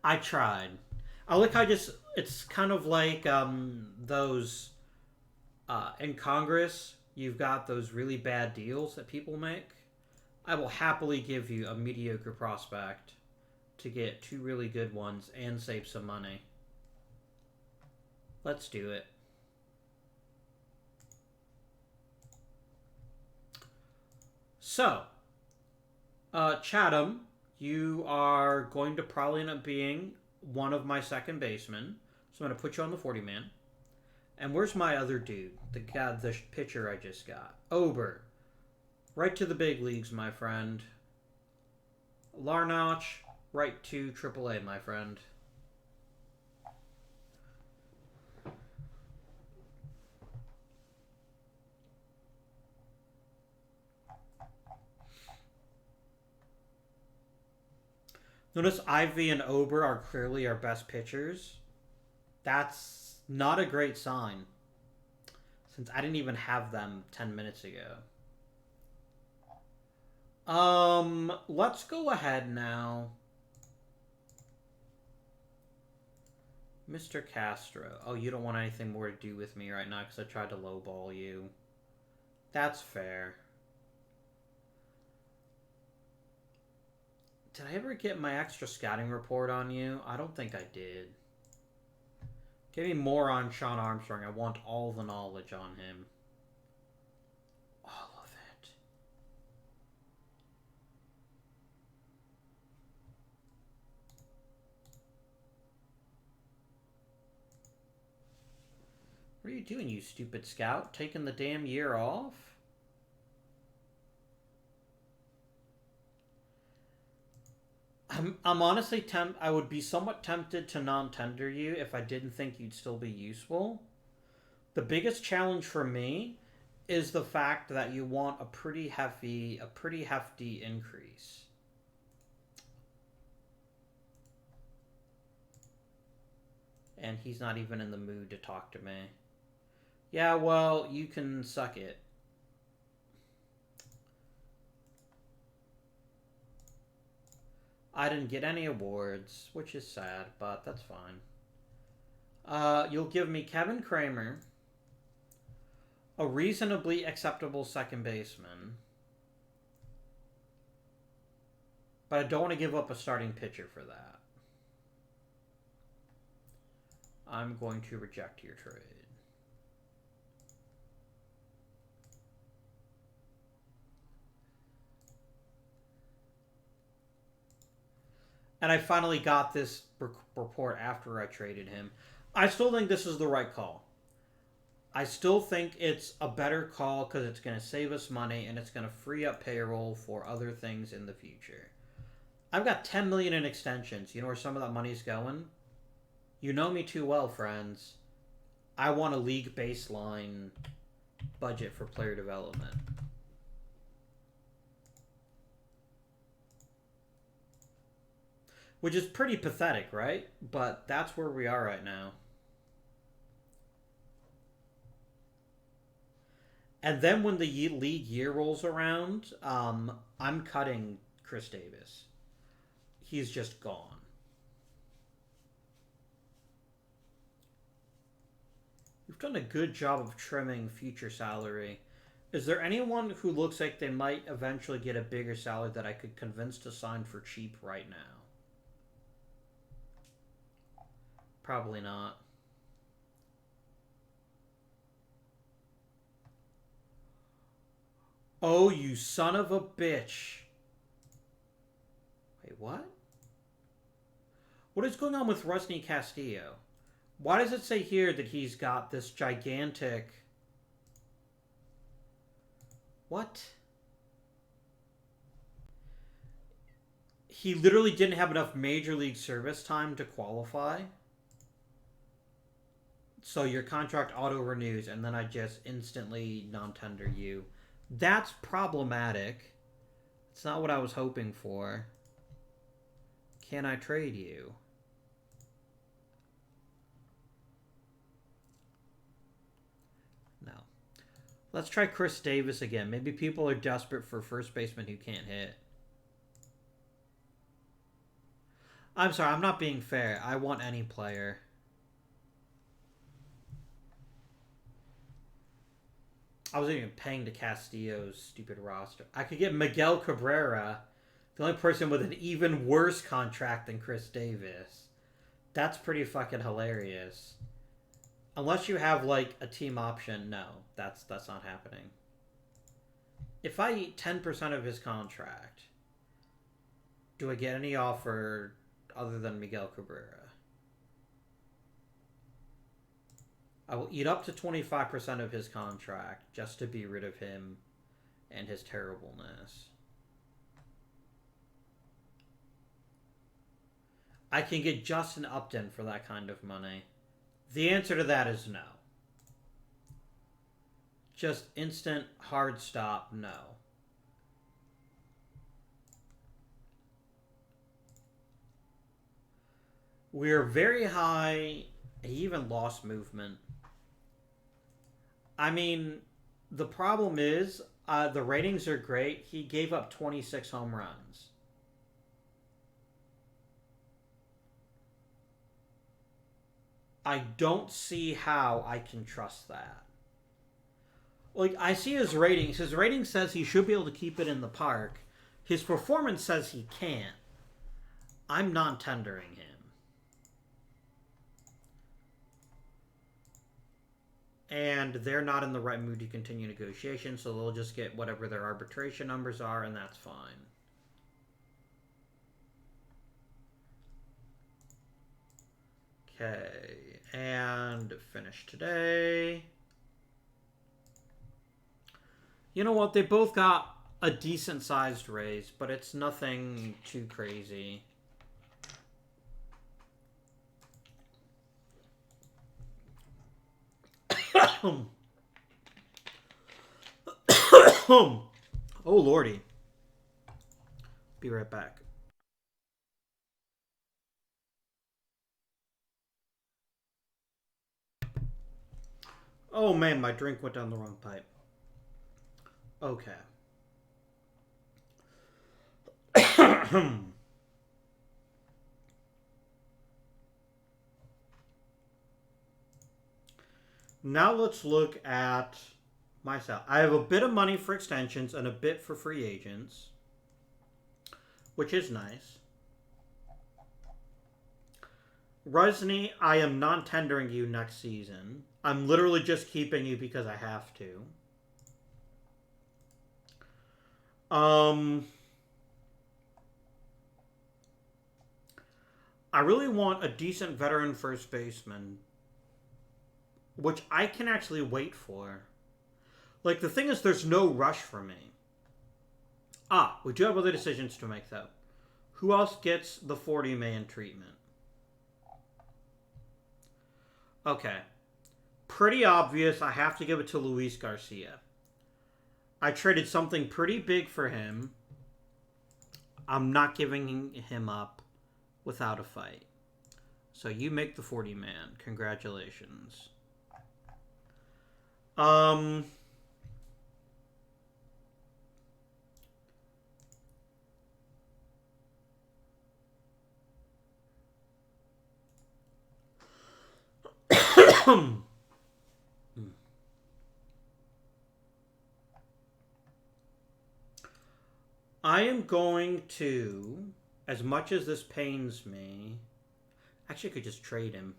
I tried. I like how it's kind of like those in Congress, you've got those really bad deals that people make. I will happily give you a mediocre prospect to get two really good ones and save some money. Let's do it. So, Chatham, you are going to probably end up being one of my second basemen. So I'm going to put you on the 40-man. And where's my other dude? The pitcher I just got. Ober. Right to the big leagues, my friend. Larnach, right to AAA, my friend. Notice Ivy and Ober are clearly our best pitchers. That's not a great sign, since I didn't even have them 10 minutes ago. Let's go ahead now. Mr. Castro. Oh, you don't want anything more to do with me right now because I tried to lowball you. That's fair. Did I ever get my extra scouting report on you? I don't think I did. Give me more on Sean Armstrong. I want all the knowledge on him. All of it. What are you doing, you stupid scout? Taking the damn year off? I'm honestly I would be somewhat tempted to non-tender you if I didn't think you'd still be useful. The biggest challenge for me is the fact that you want a pretty hefty increase. And he's not even in the mood to talk to me. Yeah, well, you can suck it. I didn't get any awards, which is sad, but that's fine. You'll give me Kevin Kramer, a reasonably acceptable second baseman, but I don't want to give up a starting pitcher for that. I'm going to reject your trade. And I finally got this report after I traded him. I still think this is the right call. I still think it's a better call because it's going to save us money and it's going to free up payroll for other things in the future. I've got $10 million in extensions. You know where some of that money's going? You know me too well, friends. I want a league baseline budget for player development. Which is pretty pathetic, right? But that's where we are right now. And then when the league year rolls around, I'm cutting Chris Davis. He's just gone. You've done a good job of trimming future salary. Is there anyone who looks like they might eventually get a bigger salary that I could convince to sign for cheap right now? Probably not. Oh, you son of a bitch. Wait, what? What is going on with Rusney Castillo? Why does it say here that he's got this gigantic... What? He literally didn't have enough Major League service time to qualify. So your contract auto-renews, and then I just instantly non-tender you. That's problematic. It's not what I was hoping for. Can I trade you? No. Let's try Chris Davis again. Maybe people are desperate for first baseman who can't hit. I'm sorry, I'm not being fair. I want any player. I wasn't even paying to Castillo's stupid roster. I could get Miguel Cabrera, the only person with an even worse contract than Chris Davis. That's pretty fucking hilarious. Unless you have, like, a team option, no. That's not happening. If I eat 10% of his contract, do I get any offer other than Miguel Cabrera? I will eat up to 25% of his contract just to be rid of him and his terribleness. I can get Justin Upton for that kind of money. The answer to that is no. Just instant hard stop, no. We're very high. He even lost movement. I mean, the problem is the ratings are great. He gave up 26 home runs. I don't see how I can trust that. Like, I see his ratings. His rating says he should be able to keep it in the park. His performance says he can't. I'm non-tendering him. And they're not in the right mood to continue negotiations, so they'll just get whatever their arbitration numbers are, and that's fine. Okay, and finish today. You know what? They both got a decent-sized raise, but it's nothing too crazy. Oh, lordy. Be right back. Oh, man, my drink went down the wrong pipe. Okay. Now let's look at myself. I have a bit of money for extensions and a bit for free agents, which is nice. Rusney, I am non-tendering you next season. I'm literally just keeping you because I have to. I really want a decent veteran first baseman, which I can actually wait for. Like, the thing is, there's no rush for me. We do have other decisions to make, though. Who else gets the 40-man treatment? Okay. Pretty obvious. I have to give it to Luis Garcia. I traded something pretty big for him. I'm not giving him up without a fight. So you make the 40-man. Congratulations. I am going to, as much as this pains me, actually I could just trade him.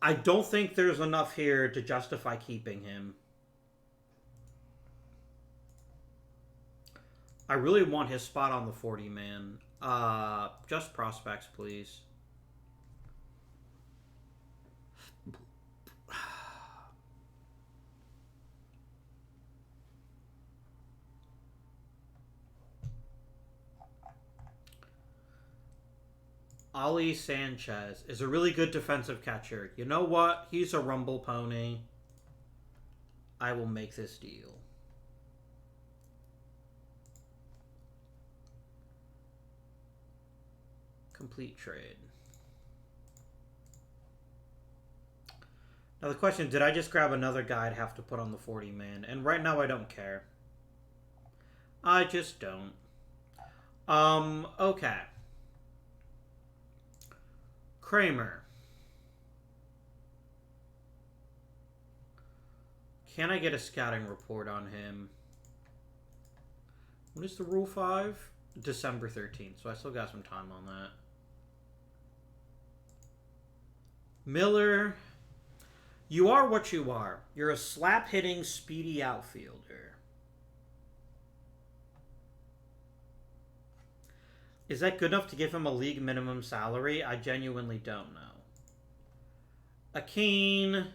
I don't think there's enough here to justify keeping him. I really want his spot on the 40-man. Just prospects, please. Ali Sanchez is a really good defensive catcher. You know what? He's a rumble pony. I will make this deal. Complete trade. Now the question, did I just grab another guy I'd have to put on the 40-man? And right now I don't care. I just don't. Okay. Kramer. Can I get a scouting report on him? When is the Rule 5? December 13th, so I still got some time on that. Miller, you are what you are. You're a slap-hitting, speedy outfielder. Is that good enough to give him a league minimum salary? I genuinely don't know. Akeen,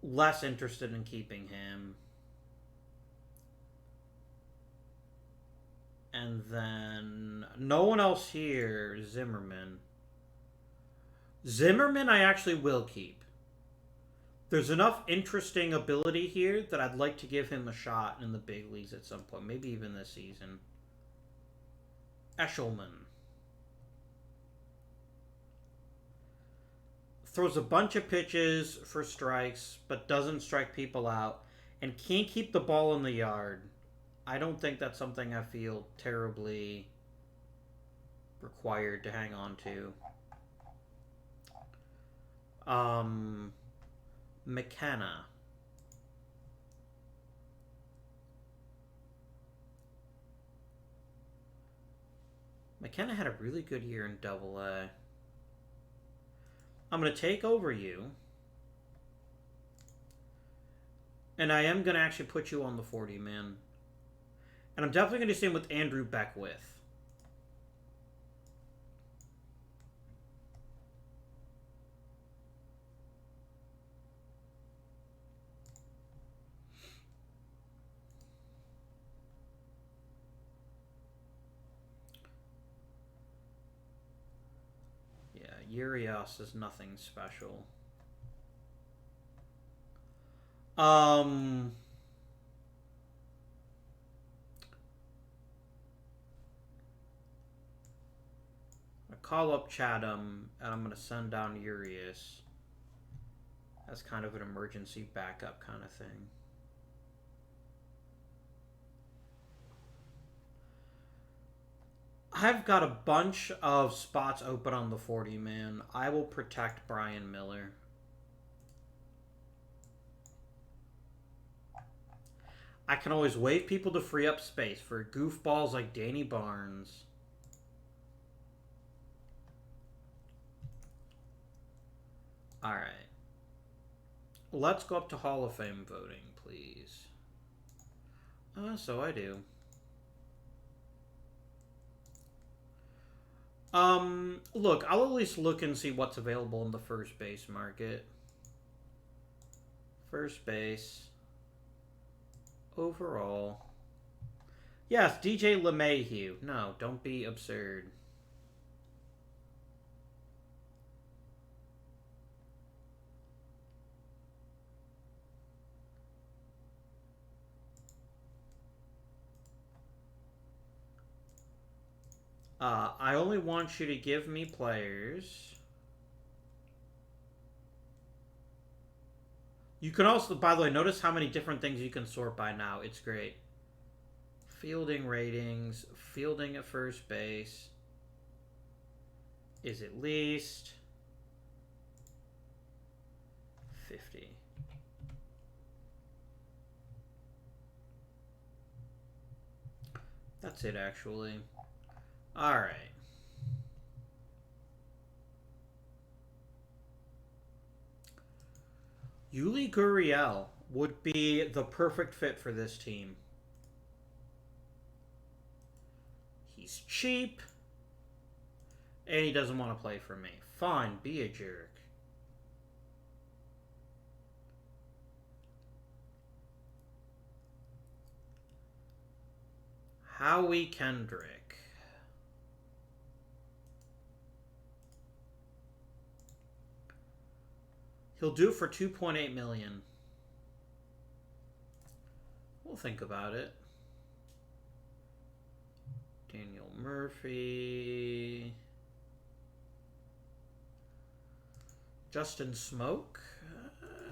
less interested in keeping him. And then no one else here. Zimmerman. Zimmerman I actually will keep. There's enough interesting ability here that I'd like to give him a shot in the big leagues at some point. Maybe even this season. Eshelman. Throws a bunch of pitches for strikes, but doesn't strike people out. And can't keep the ball in the yard. I don't think that's something I feel terribly required to hang on to. McKenna. McKenna had a really good year in Double-A. I'm going to take over you. And I am going to actually put you on the 40-man. And I'm definitely going to see him with Andrew Beckwith. Yeah, Urias is nothing special. Call up Chatham, and I'm going to send down Urias as kind of an emergency backup kind of thing. I've got a bunch of spots open on the 40 man. I will protect Brian Miller. I can always wave people to free up space for goofballs like Danny Barnes. Alright. Let's go up to Hall of Fame voting, please. So I do. Look, I'll at least look and see what's available in the first base market. First base. Overall. Yes, DJ LeMahieu. No, don't be absurd. I only want you to give me players. You can also, by the way, notice how many different things you can sort by now. It's great. Fielding ratings, fielding at first base is at least 50. That's it, actually. All right. Yuli Gurriel would be the perfect fit for this team. He's cheap, and he doesn't want to play for me. Fine, be a jerk. Howie Kendrick. He'll do it for $2.8 million. We'll think about it. Daniel Murphy. Justin Smoke?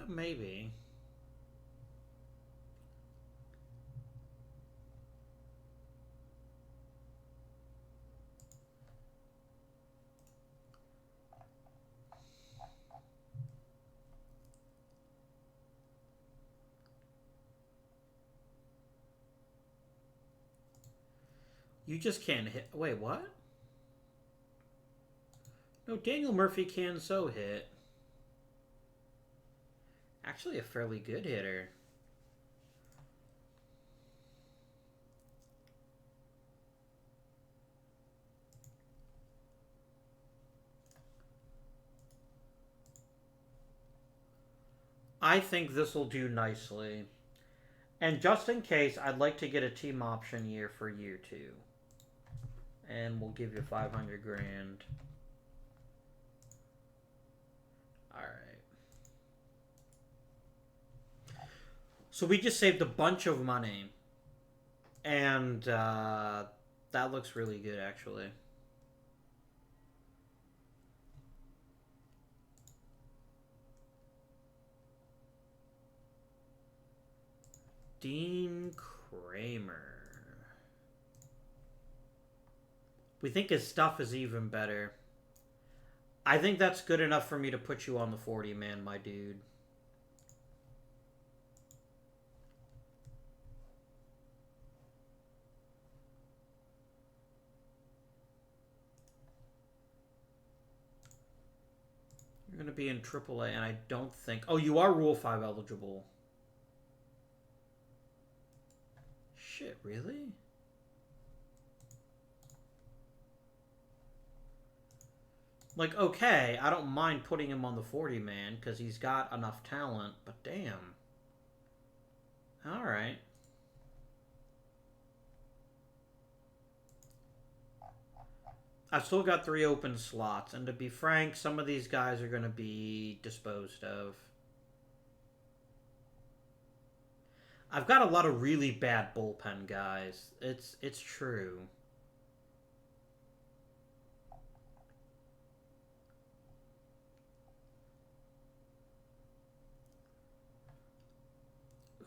Maybe. You just can't hit. Wait, what? No, Daniel Murphy can so hit. Actually, a fairly good hitter. I think this will do nicely. And just in case, I'd like to get a team option year for year 2. And we'll give you 500 grand. Alright. So we just saved a bunch of money. And that looks really good, actually. Dean Kramer. We think his stuff is even better. I think that's good enough for me to put you on the 40 man, my dude. You're going to be in AAA, and I don't think... Oh, you are Rule 5 eligible. Shit, really? Like, okay, I don't mind putting him on the 40 man because he's got enough talent, but damn. Alright. I've still got 3 open slots, and to be frank, some of these guys are going to be disposed of. I've got a lot of really bad bullpen guys. It's true.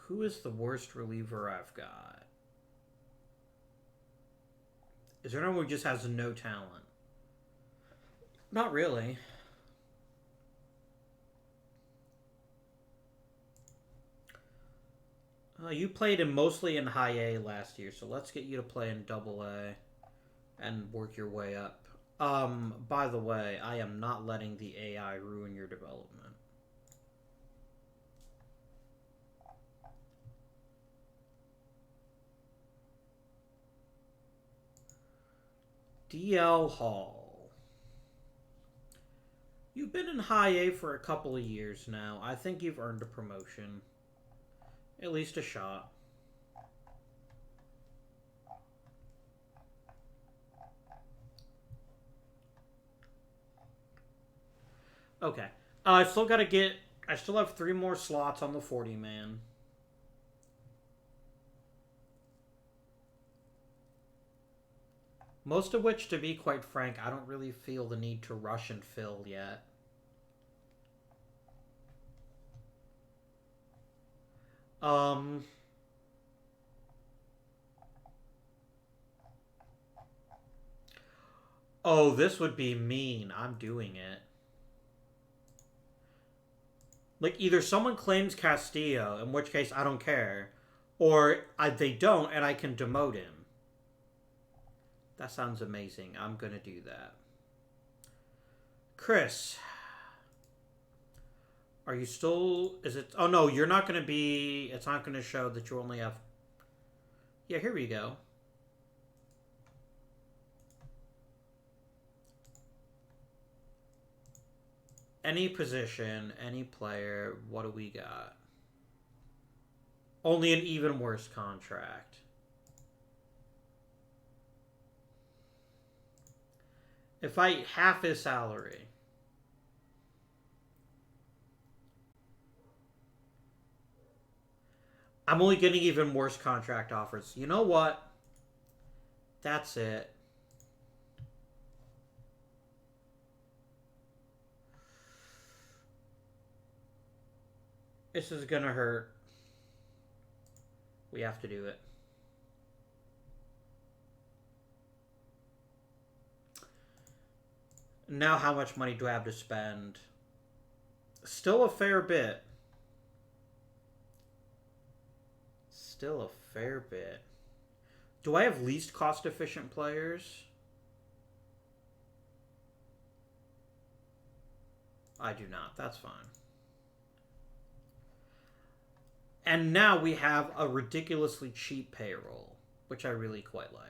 Who is the worst reliever I've got? Is there anyone who just has no talent? Not really. You played him mostly in high A last year, so let's get you to play in double A and work your way up. By the way, I am not letting the AI ruin your development. DL Hall. You've been in high A for a couple of years now. I think you've earned a promotion. At least a shot. Okay. I still have 3 more slots on the 40-man. Most of which, to be quite frank, I don't really feel the need to rush and fill yet. Oh, this would be mean. I'm doing it. Like, either someone claims Castillo, in which case I don't care, or they don't and I can demote him. That sounds amazing. I'm gonna do that. Chris. Are you still... Is it... Oh, no, you're not gonna be... It's not gonna show that you only have... Yeah, here we go. Any position, any player, what do we got? Only an even worse contract. If I half his salary. I'm only getting even worse contract offers. You know what? That's it. This is gonna hurt. We have to do it. Now how much money do I have to spend? Still a fair bit. Still a fair bit. Do I have least cost efficient players? I do not. That's fine. And now we have a ridiculously cheap payroll, which I really quite like.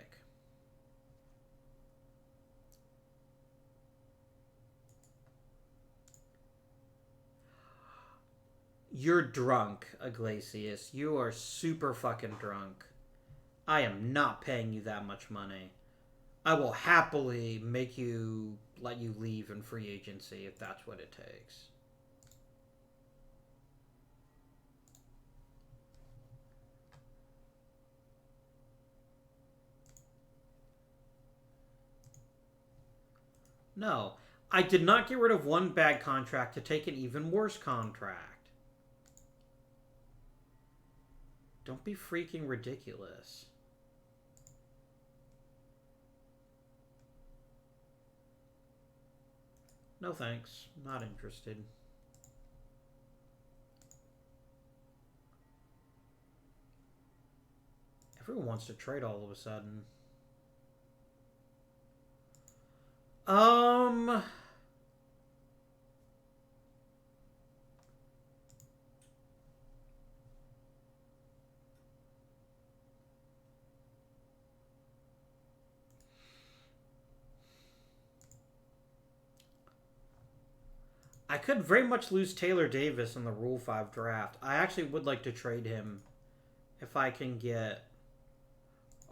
You're drunk, Iglesias. You are super fucking drunk. I am not paying you that much money. I will happily let you leave in free agency if that's what it takes. No, I did not get rid of one bad contract to take an even worse contract. Don't be freaking ridiculous. No thanks. Not interested. Everyone wants to trade all of a sudden. I could very much lose Taylor Davis in the Rule 5 draft. I actually would like to trade him if I can get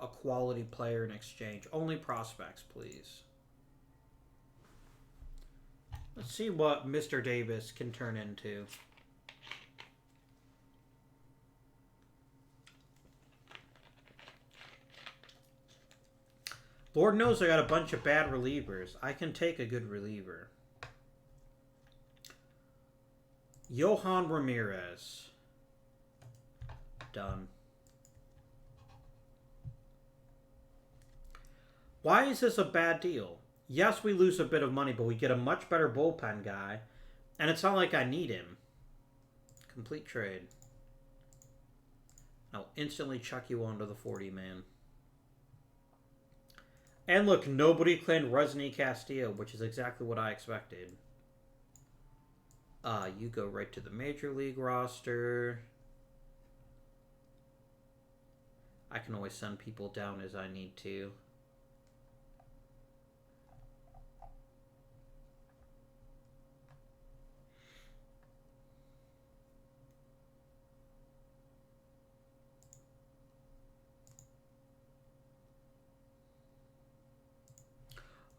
a quality player in exchange. Only prospects, please. Let's see what Mr. Davis can turn into. Lord knows I got a bunch of bad relievers. I can take a good reliever. Johan Ramirez. Done. Why is this a bad deal? Yes, we lose a bit of money, but we get a much better bullpen guy. And it's not like I need him. Complete trade. I'll instantly chuck you onto the 40-man. And look, nobody claimed Rusney Castillo, which is exactly what I expected. You go right to the Major League roster. I can always send people down as I need to.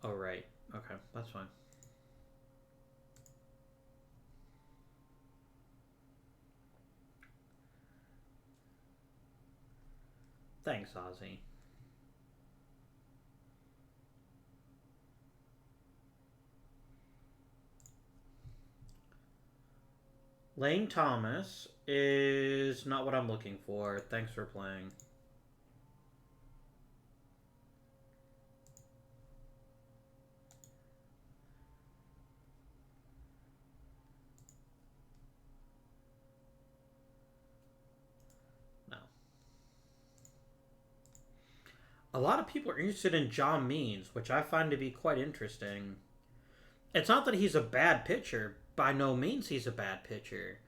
Oh, right. Okay, that's fine. Thanks, Ozzy. Lane Thomas is not what I'm looking for. Thanks for playing. No. A lot of people are interested in John Means, which I find to be quite interesting. It's not that he's a bad pitcher. By no means he's a bad pitcher.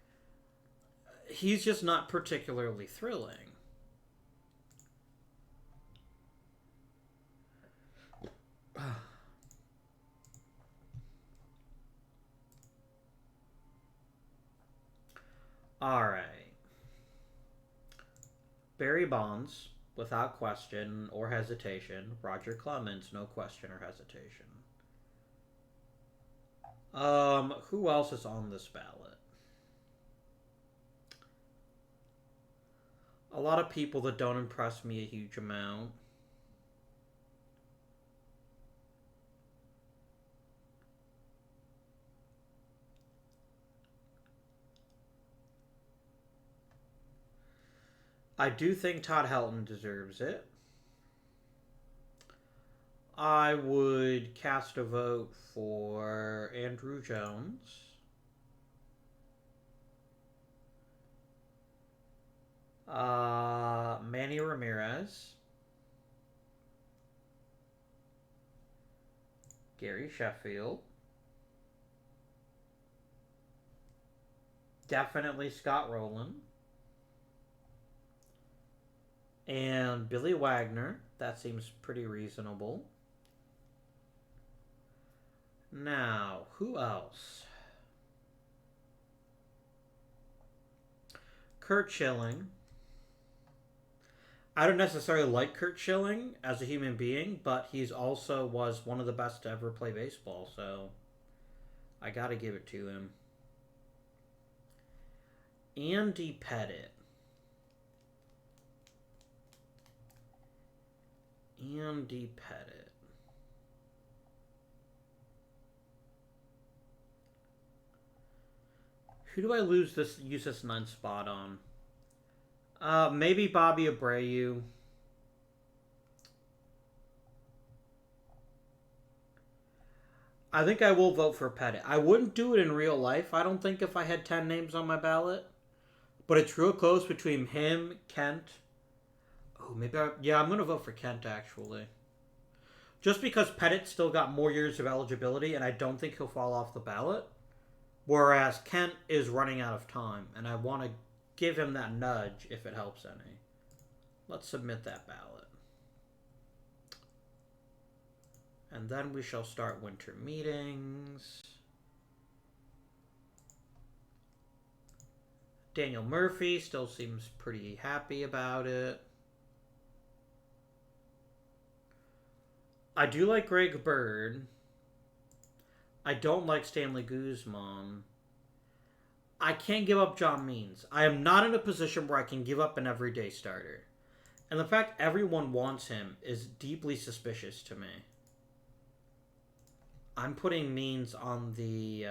He's just not particularly thrilling. All right. Barry Bonds, without question or hesitation. Roger Clemens, no question or hesitation. Who else is on this ballot? A lot of people that don't impress me a huge amount. I do think Todd Helton deserves it. I would cast a vote for Andrew Jones. Manny Ramirez. Gary Sheffield. Definitely Scott Rowland. And Billy Wagner. That seems pretty reasonable. Now, who else? Curt Schilling. I don't necessarily like Curt Schilling as a human being, but he's also was one of the best to ever play baseball, so I gotta give it to him. Andy Pettitte. Andy Pettitte. Who do I use this 9th spot on? Maybe Bobby Abreu. I think I will vote for Pettitte. I wouldn't do it in real life, I don't think, if I had 10 names on my ballot. But it's real close between him, Kent. Oh, maybe yeah, I'm going to vote for Kent, actually. Just because Pettitte still got more years of eligibility, and I don't think he'll fall off the ballot. Whereas Kent is running out of time, and I want to give him that nudge if it helps any. Let's submit that ballot. And then we shall start winter meetings. Daniel Murphy still seems pretty happy about it. I do like Greg Bird. I don't like Stanley Guzman. I can't give up John Means. I am not in a position where I can give up an everyday starter. And the fact everyone wants him is deeply suspicious to me. I'm putting Means on the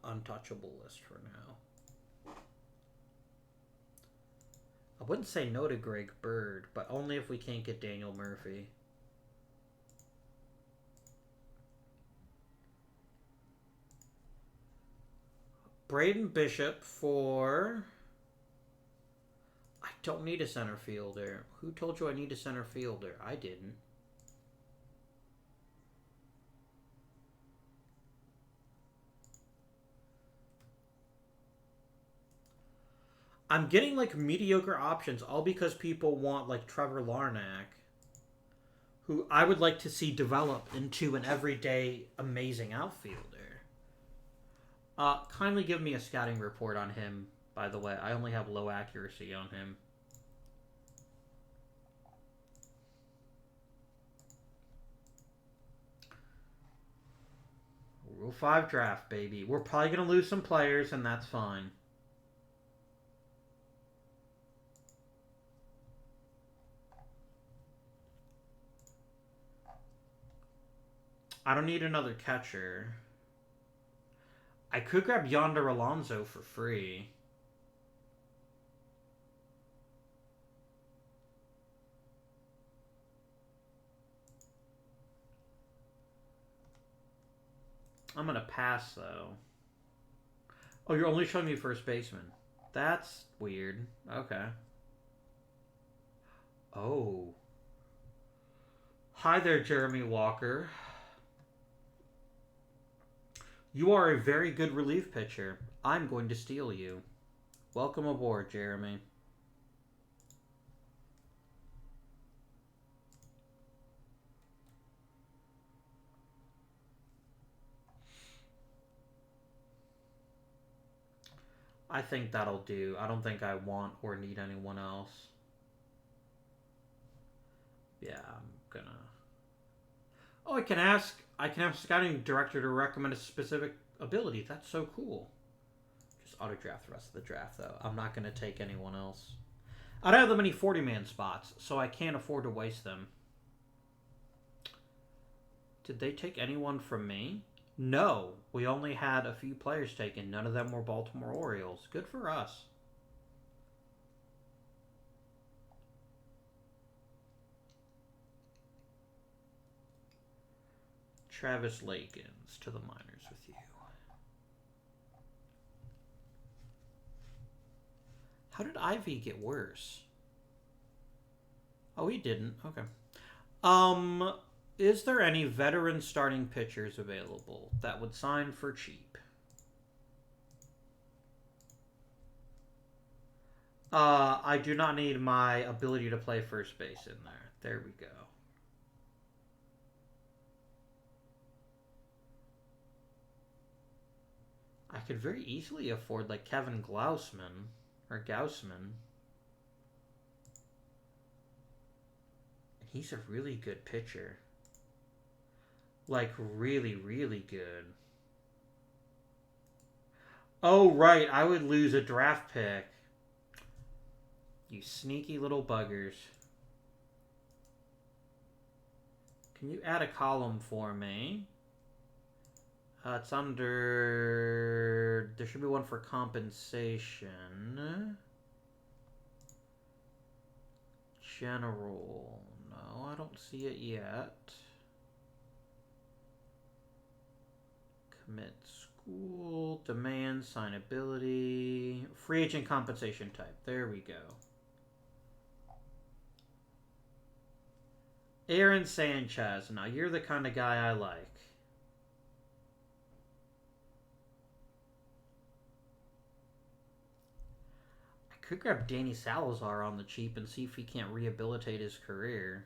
untouchable list for now. I wouldn't say no to Greg Bird, but only if we can't get Daniel Murphy. Braden Bishop for... I don't need a center fielder. Who told you I need a center fielder? I didn't. I'm getting like mediocre options all because people want like Trevor Larnach, who I would like to see develop into an everyday amazing outfielder. Kindly give me a scouting report on him, by the way. I only have low accuracy on him. Rule 5 draft, baby. We're probably going to lose some players, and that's fine. I don't need another catcher. I could grab Yonder Alonso for free. I'm going to pass, though. Oh, you're only showing me first baseman. That's weird. Okay. Oh. Hi there, Jeremy Walker. You are a very good relief pitcher. I'm going to steal you. Welcome aboard, Jeremy. I think that'll do. I don't think I want or need anyone else. Yeah, I'm gonna... Oh, I can ask a scouting director to recommend a specific ability. That's so cool. Just auto-draft the rest of the draft, though. I'm not going to take anyone else. I don't have that many 40-man spots, so I can't afford to waste them. Did they take anyone from me? No. We only had a few players taken. None of them were Baltimore Orioles. Good for us. Travis Lakins to the minors with you. How did Ivy get worse? Oh, he didn't. Okay. Is there any veteran starting pitchers available that would sign for cheap? I do not need my ability to play first base in there. There we go. I could very easily afford like Kevin Gaussman. He's a really good pitcher. Like really, really good. Oh, right. I would lose a draft pick. You sneaky little buggers. Can you add a column for me? It's under... There should be one for compensation. General. No, I don't see it yet. Commit school. Demand. Signability. Free agent compensation type. There we go. Aaron Sanchez. Now, you're the kind of guy I like. Could grab Danny Salazar on the cheap and see if he can't rehabilitate his career.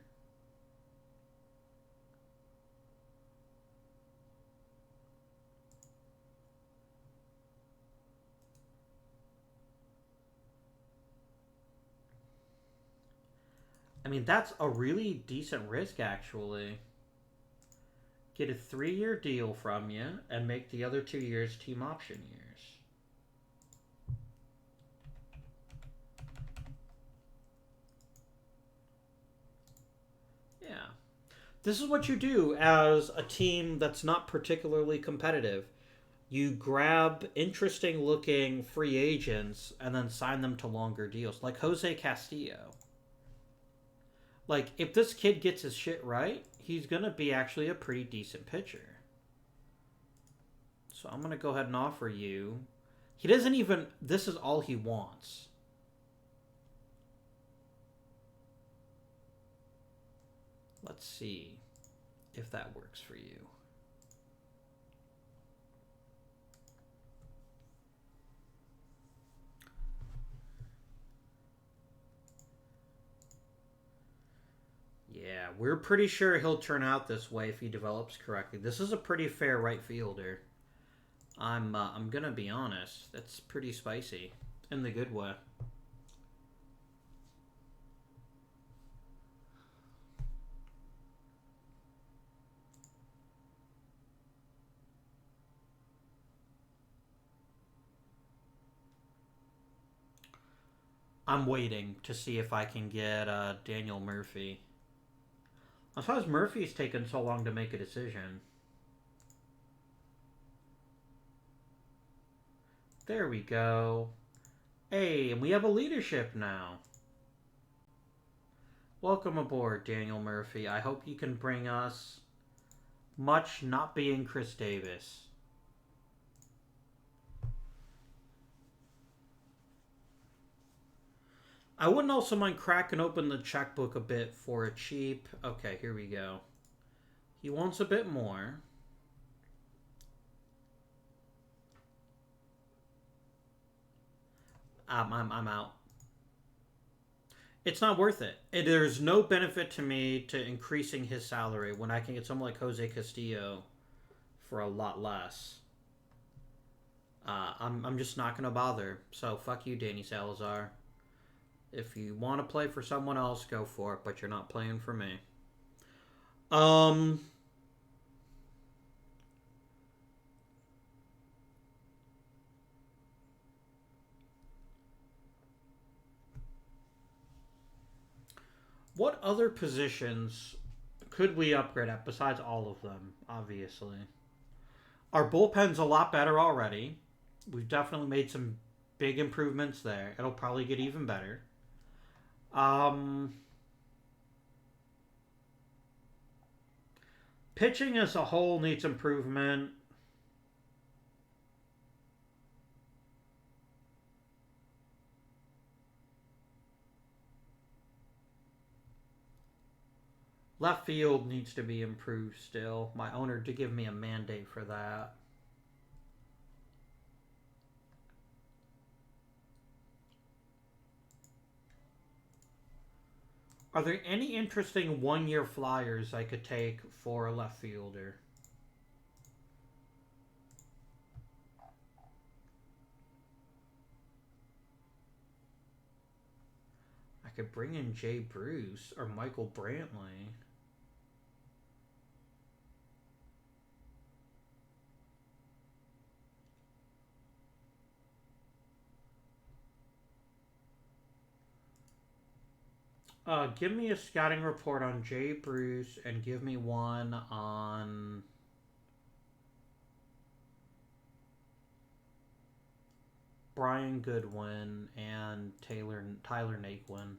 I mean, that's a really decent risk, actually. Get a 3-year deal from you and make the other 2 years team option years. Yeah. This is what you do as a team that's not particularly competitive. You grab interesting looking free agents and then sign them to longer deals, like Jose Castillo. Like, if this kid gets his shit right, he's going to be actually a pretty decent pitcher. So I'm going to go ahead and offer you. He doesn't even, this is all he wants. Let's see if that works for you. Yeah, we're pretty sure he'll turn out this way if he develops correctly. This is a pretty fair right fielder. I'm gonna be honest. That's pretty spicy in the good way. I'm waiting to see if I can get Daniel Murphy. I'm surprised Murphy's taken so long to make a decision. There we go. Hey, and we have a leadership now. Welcome aboard, Daniel Murphy. I hope you can bring us much, not being Chris Davis. I wouldn't also mind cracking open the checkbook a bit for a cheap... Okay, here we go. He wants a bit more. I'm out. It's not worth it. There's no benefit to me to increasing his salary when I can get someone like Jose Castillo for a lot less. I'm just not going to bother. So, fuck you, Danny Salazar. If you want to play for someone else, go for it, but you're not playing for me. What other positions could we upgrade at besides all of them, obviously? Our bullpen's a lot better already. We've definitely made some big improvements there. It'll probably get even better. Pitching as a whole needs improvement. Left field needs to be improved still. My owner did give me a mandate for that. Are there any interesting one-year flyers I could take for a left fielder? I could bring in Jay Bruce or Michael Brantley. Give me a scouting report on Jay Bruce and give me one on Brian Goodwin and Tyler Naquin.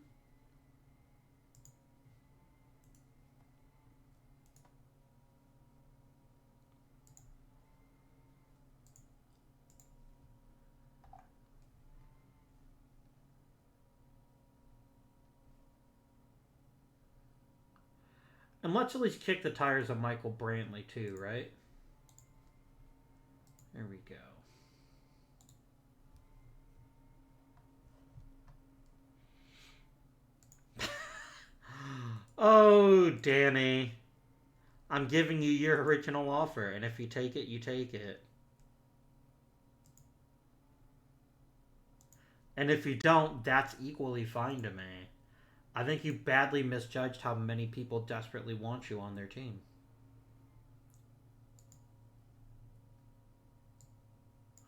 And let's at least kick the tires of Michael Brantley too, right? There we go. Oh, Danny. I'm giving you your original offer, and if you take it, you take it. And if you don't, that's equally fine to me. I think you badly misjudged how many people desperately want you on their team.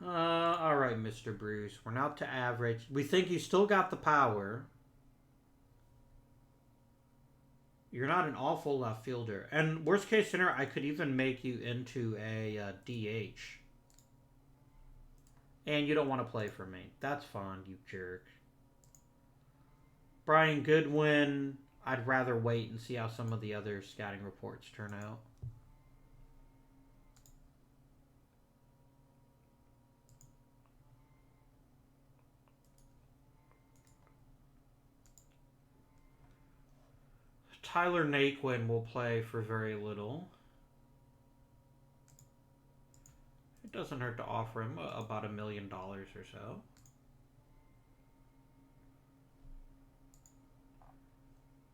Alright, Mr. Bruce. We're now up to average. We think you still got the power. You're not an awful left fielder. And worst case scenario, I could even make you into a DH. And you don't want to play for me. That's fine, you jerk. Brian Goodwin, I'd rather wait and see how some of the other scouting reports turn out. Tyler Naquin will play for very little. It doesn't hurt to offer him about $1 million or so.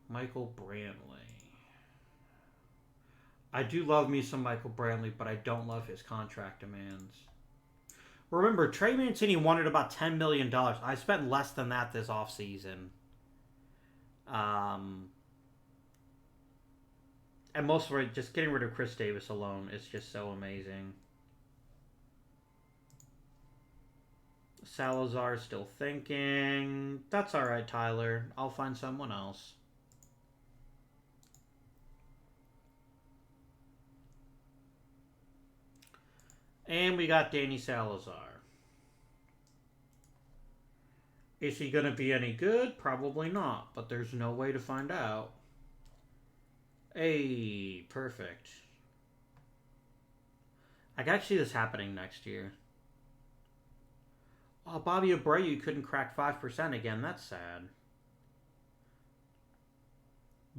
Michael Brantley. I do love me some Michael Brantley, but I don't love his contract demands. Remember, Trey Mancini wanted about $10 million. I spent less than that this offseason. And most of it, just getting rid of Chris Davis alone is just so amazing. Salazar still thinking. That's alright, Tyler. I'll find someone else. And we got Danny Salazar. Is he going to be any good? Probably not, but there's no way to find out. Hey, perfect. I gotta see this happening next year. Oh, Bobby Abreu couldn't crack 5% again. That's sad.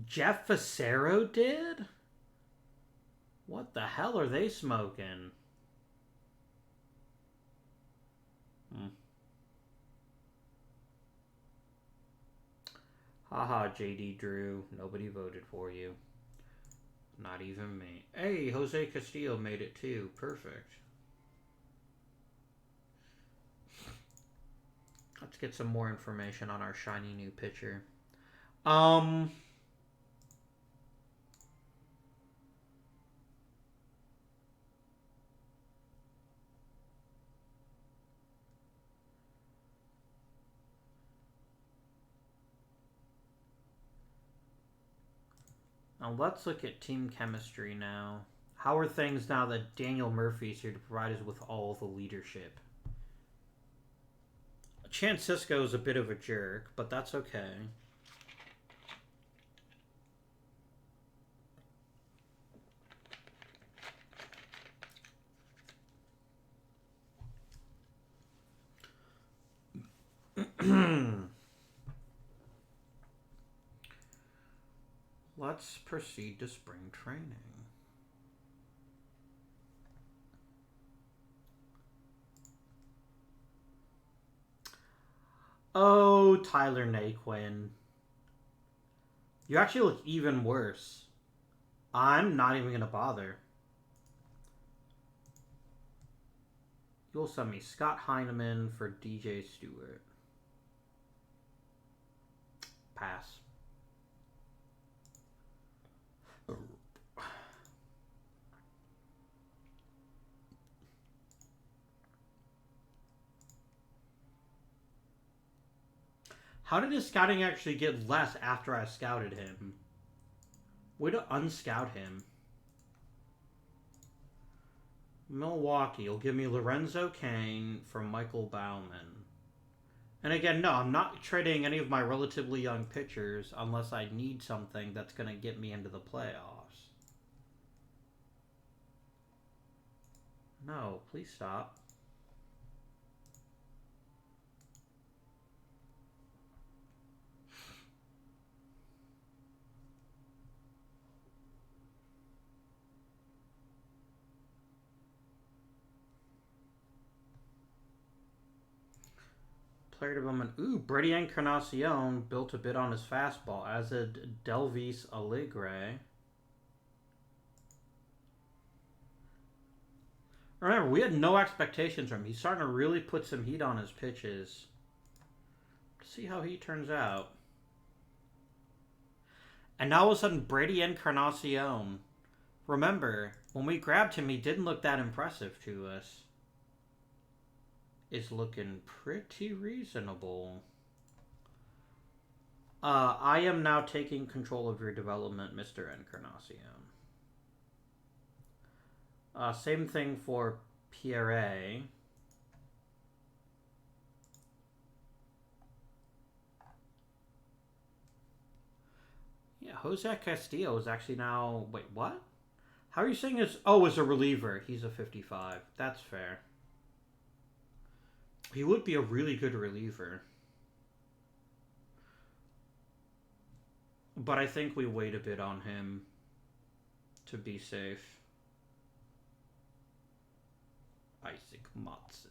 Jeff Facero did? What the hell are they smoking? Haha, JD Drew. Nobody voted for you. Not even me. Hey, Jose Castillo made it too. Perfect. Let's get some more information on our shiny new pitcher. Now let's look at team chemistry now. How are things now that Daniel Murphy's here to provide us with all the leadership? Chance Cisco is a bit of a jerk, but that's okay. Let's proceed to spring training. Oh, Tyler Naquin. You actually look even worse. I'm not even going to bother. You'll send me Scott Heineman for DJ Stewart. Pass. How did his scouting actually get less after I scouted him? Way to unscout him. Milwaukee will give me Lorenzo Cain for Michael Baumann. And again, no, I'm not trading any of my relatively young pitchers unless I need something that's going to get me into the playoffs. No, please stop. Player development. Ooh, Brady Encarnacion built a bit on his fastball, as did Delvis Alegre. Remember, we had no expectations from him. He's starting to really put some heat on his pitches. See how he turns out. And now all of a sudden, Brady Encarnacion. Remember, when we grabbed him, he didn't look that impressive to us. Is looking pretty reasonable. I am now taking control of your development, Mr. Encarnacion. Same thing for Pierre. Jose Castillo is actually now... Wait, what? How are you saying is... Oh, as a reliever. He's a 55. That's fair. He would be a really good reliever. But I think we wait a bit on him to be safe. Isaac Matson.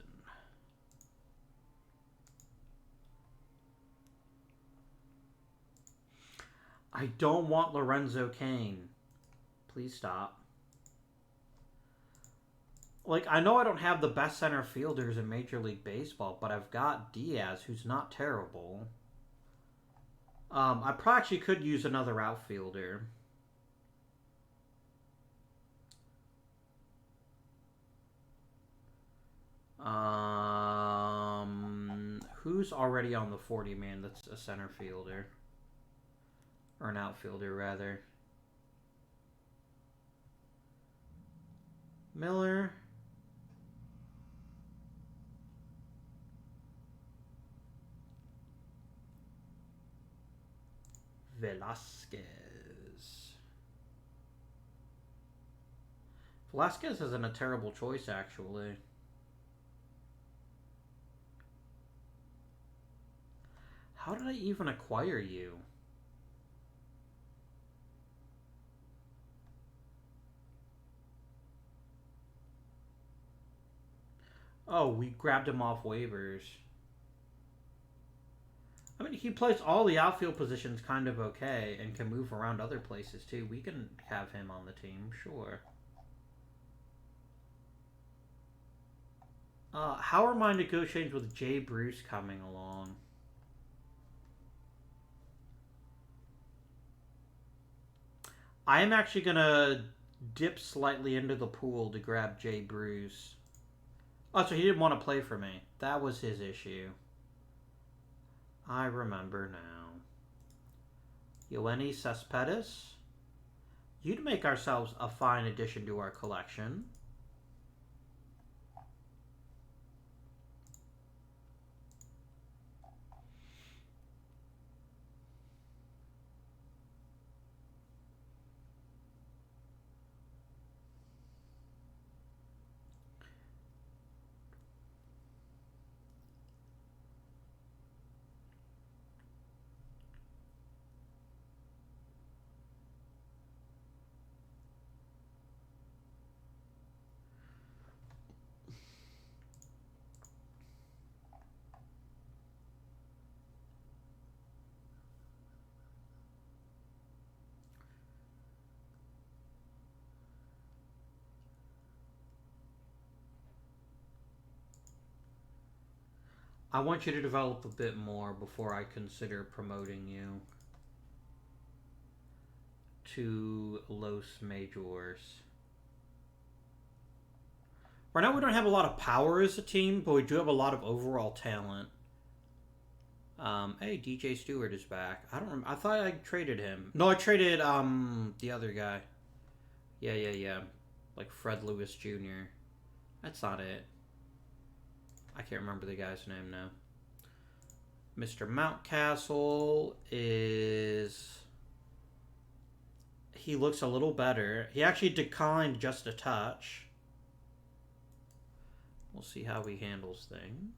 I don't want Lorenzo Cain. Please stop. Like, I know I don't have the best center fielders in Major League Baseball, but I've got Diaz, who's not terrible. I probably actually could use another outfielder. Who's already on the 40-man that's a center fielder? Or an outfielder, rather. Miller. Velasquez. Velasquez isn't a terrible choice, actually. How did I even acquire you? Oh, we grabbed him off waivers. I mean, he plays all the outfield positions kind of okay and can move around other places too. We can have him on the team, sure. How are my negotiations with Jay Bruce coming along? I am actually going to dip slightly into the pool to grab Jay Bruce. Oh, so he didn't want to play for me. That was his issue. I remember now. Yoenis Cespedes. You'd make ourselves a fine addition to our collection. I want you to develop a bit more before I consider promoting you to Los Majors. Right now we don't have a lot of power as a team, but we do have a lot of overall talent. Hey, DJ Stewart is back. I don't remember. I thought I traded him. No, I traded the other guy. Yeah. Like Fred Lewis Jr. That's not it. I can't remember the guy's name now. Mr. Mountcastle is... He looks a little better. He actually declined just a touch. We'll see how he handles things.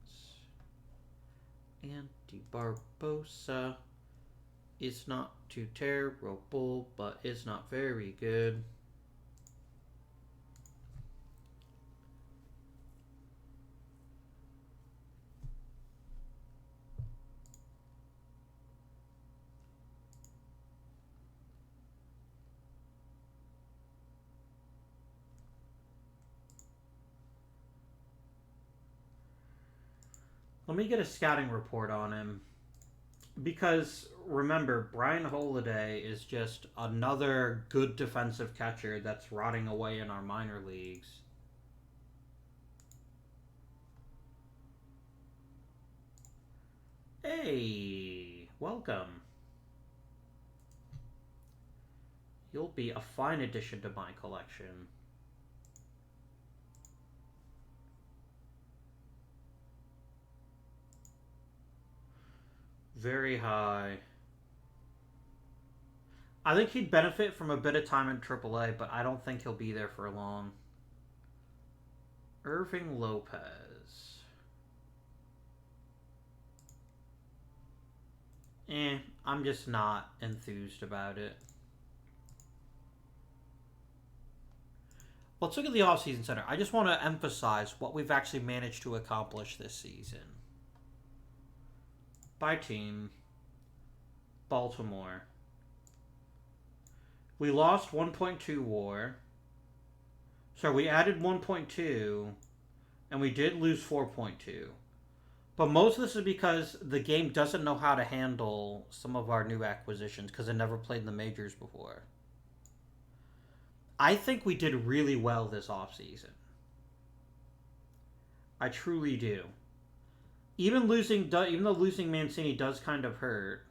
Andy Barbosa is not too terrible, but is not very good. Let me get a scouting report on him. Because, remember, Brian Holiday is just another good defensive catcher that's rotting away in our minor leagues. Hey, welcome. You'll be a fine addition to my collection. Very high. I think he'd benefit from a bit of time in AAA, but I don't think he'll be there for long. Irving Lopez. I'm just not enthused about it. Let's look at the offseason center. I just want to emphasize what we've actually managed to accomplish this season. By team, Baltimore. We lost 1.2 WAR. So we added 1.2, and we did lose 4.2. But most of this is because the game doesn't know how to handle some of our new acquisitions because it never played in the majors before. I think we did really well this offseason. I truly do. Even though losing Mancini does kind of hurt,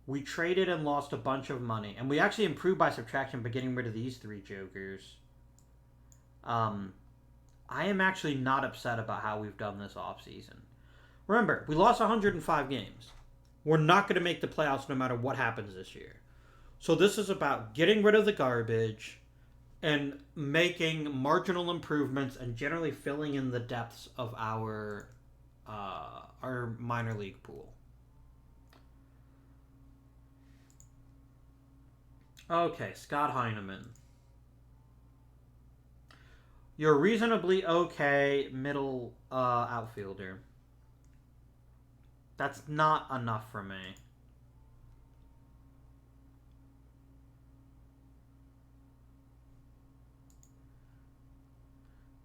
we traded and lost a bunch of money. And we actually improved by subtraction by getting rid of these three jokers. I am actually not upset about how we've done this offseason. Remember, we lost 105 games. We're not going to make the playoffs no matter what happens this year. So this is about getting rid of the garbage and making marginal improvements and generally filling in the depths of our minor league pool. Okay, Scott Heineman. You're reasonably okay middle outfielder. That's not enough for me.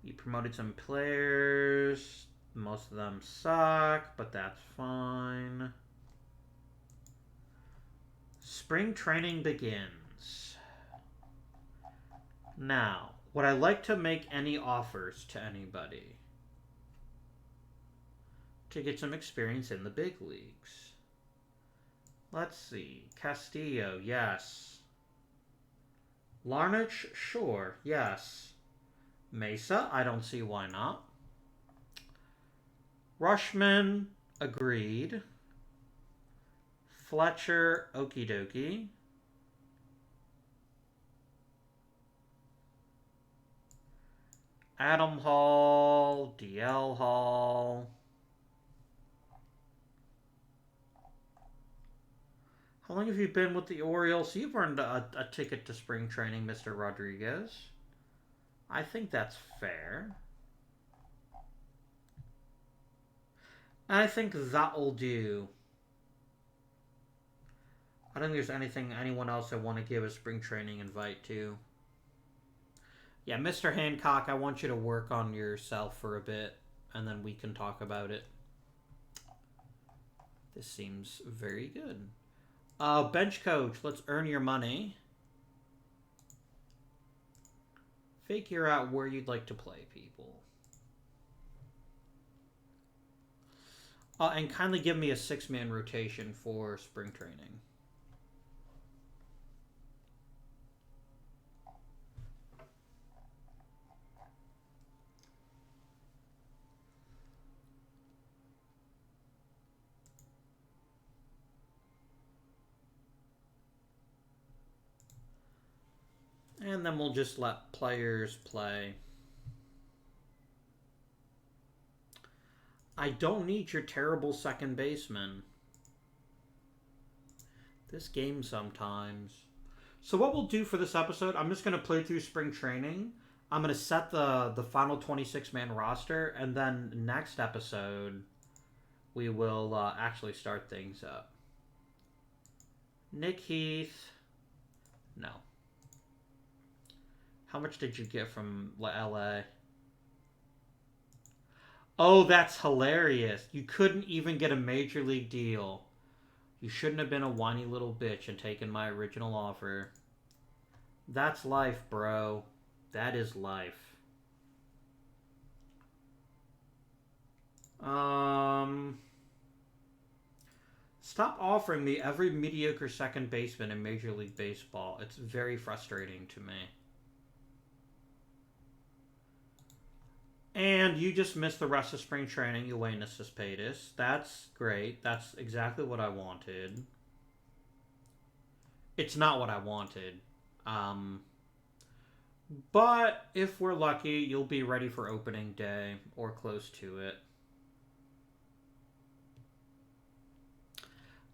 You promoted some players. Most of them suck, but that's fine. Spring training begins. Now, would I like to make any offers to anybody to get some experience in the big leagues? Let's see. Castillo, yes. Larnach, sure, yes. Mesa, I don't see why not. Rushman, agreed. Fletcher, okie dokie. Adam Hall, DL Hall. How long have you been with the Orioles? You've earned a ticket to spring training, Mr. Rodriguez. I think that's fair. And I think that'll do. I don't think there's anyone else I want to give a spring training invite to. Yeah, Mr. Hancock, I want you to work on yourself for a bit, and then we can talk about it. This seems very good. Bench coach, let's earn your money. Figure out where you'd like to play people. And kindly give me a 6-man rotation for spring training. And then we'll just let players play. I don't need your terrible second baseman. This game sometimes. So what we'll do for this episode, I'm just going to play through spring training. I'm going to set the final 26-man roster. And then next episode, we will actually start things up. Nick Heath. No. How much did you get from LA? Oh, that's hilarious. You couldn't even get a major league deal. You shouldn't have been a whiny little bitch and taken my original offer. That's life, bro. That is life. Stop offering me every mediocre second baseman in Major League Baseball. It's very frustrating to me. And you just missed the rest of spring training, Eugenio Cespedes. That's great. That's exactly what I wanted. It's not what I wanted. But if we're lucky, you'll be ready for opening day or close to it.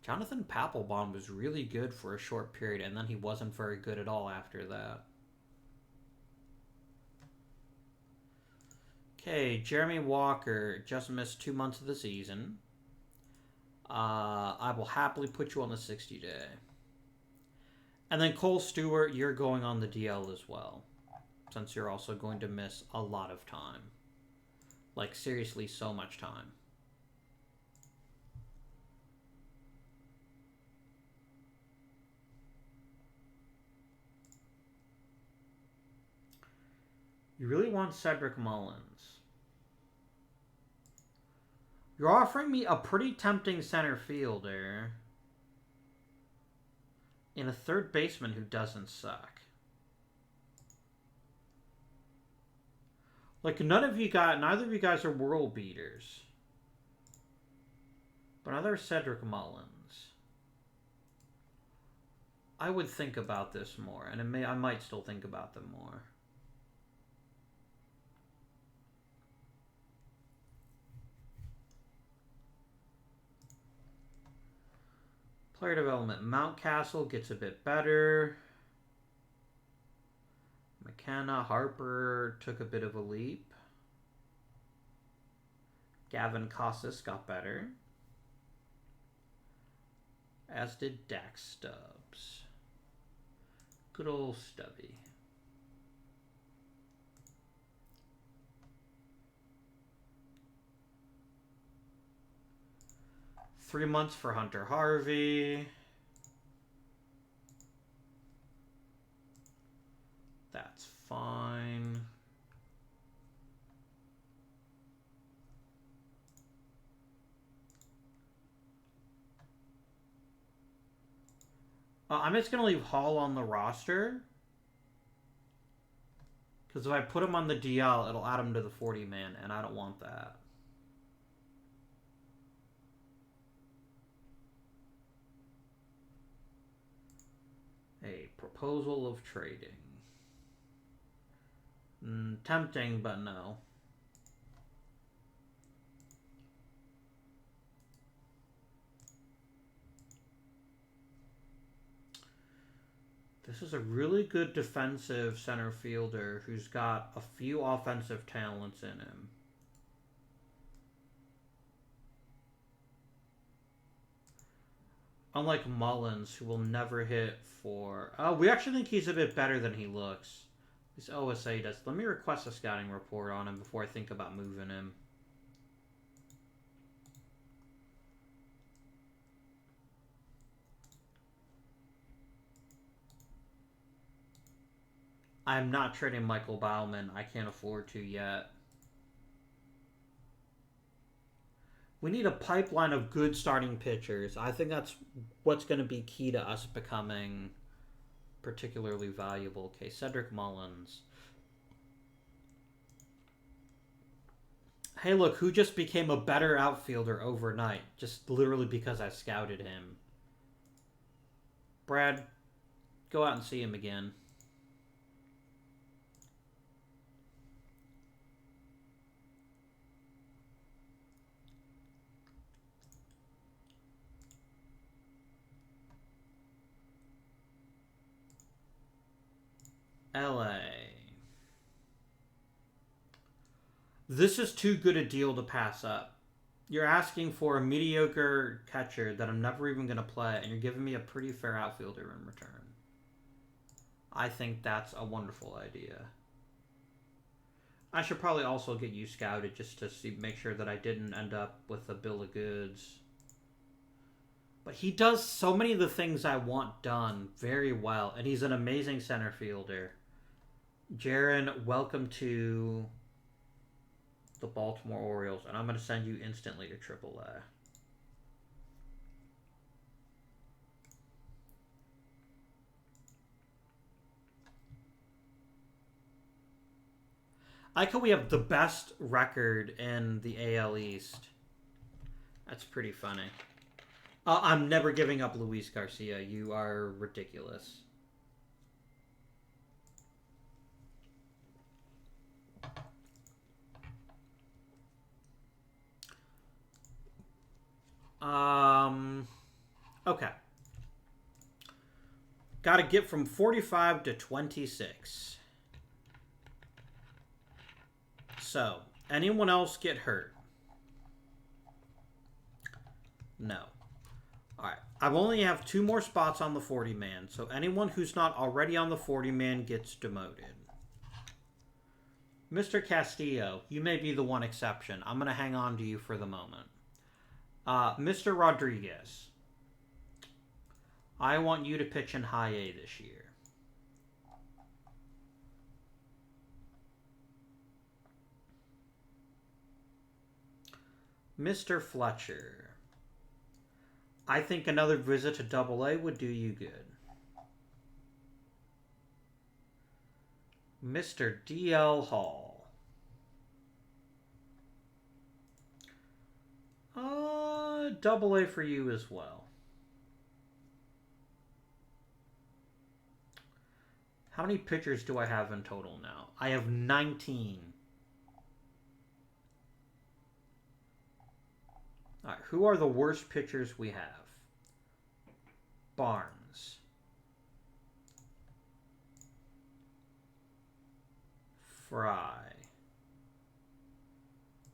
Jonathan Papelbon was really good for a short period, and then he wasn't very good at all after that. Okay, Jeremy Walker just missed 2 months of the season. I will happily put you on the 60-day. And then Cole Stewart, you're going on the DL as well, since you're also going to miss a lot of time. Like, seriously, so much time. You really want Cedric Mullins. You're offering me a pretty tempting center fielder and a third baseman who doesn't suck. Like, neither of you guys are world beaters. But another Cedric Mullins. I would think about this more, and I might still think about them more. Player development. Mountcastle gets a bit better. McKenna, Harper took a bit of a leap. Gavin Casas got better. As did Dax Stubbs. Good old Stubby. Three months for Hunter Harvey. That's fine. I'm just going to leave Hall on the roster. Because if I put him on the DL, it'll add him to the 40-man, and I don't want that. A proposal of trading. Tempting, but no. This is a really good defensive center fielder who's got a few offensive talents in him. Unlike Mullins, who will never hit for... we actually think he's a bit better than he looks. This OSA does. Let me request a scouting report on him before I think about moving him. I'm not trading Michael Baumann. I can't afford to yet. We need a pipeline of good starting pitchers. I think that's what's going to be key to us becoming particularly valuable. Okay, Cedric Mullins. Hey, look, who just became a better outfielder overnight? Just literally because I scouted him. Brad, go out and see him again. LA. This is too good a deal to pass up. You're asking for a mediocre catcher that I'm never even going to play, and you're giving me a pretty fair outfielder in return. I think that's a wonderful idea. I should probably also get you scouted just to make sure that I didn't end up with a bill of goods. But he does so many of the things I want done very well, and he's an amazing center fielder. Jaron, welcome to the Baltimore Orioles, and I'm going to send you instantly to AAA. I like how we have the best record in the AL East. That's pretty funny. I'm never giving up Luis Garcia. You are ridiculous. Okay. Got to get from 45 to 26. So, anyone else get hurt? No. Alright. I only have 2 more spots on the 40-man, so anyone who's not already on the 40-man gets demoted. Mr. Castillo, you may be the one exception. I'm going to hang on to you for the moment. Mr. Rodriguez, I want you to pitch in high A this year. Mr. Fletcher, I think another visit to Double A would do you good. Mr. D.L. Hall. Double A for you as well. How many pitchers do I have in total now? I have 19. All right, who are the worst pitchers we have? Barnes. Fry.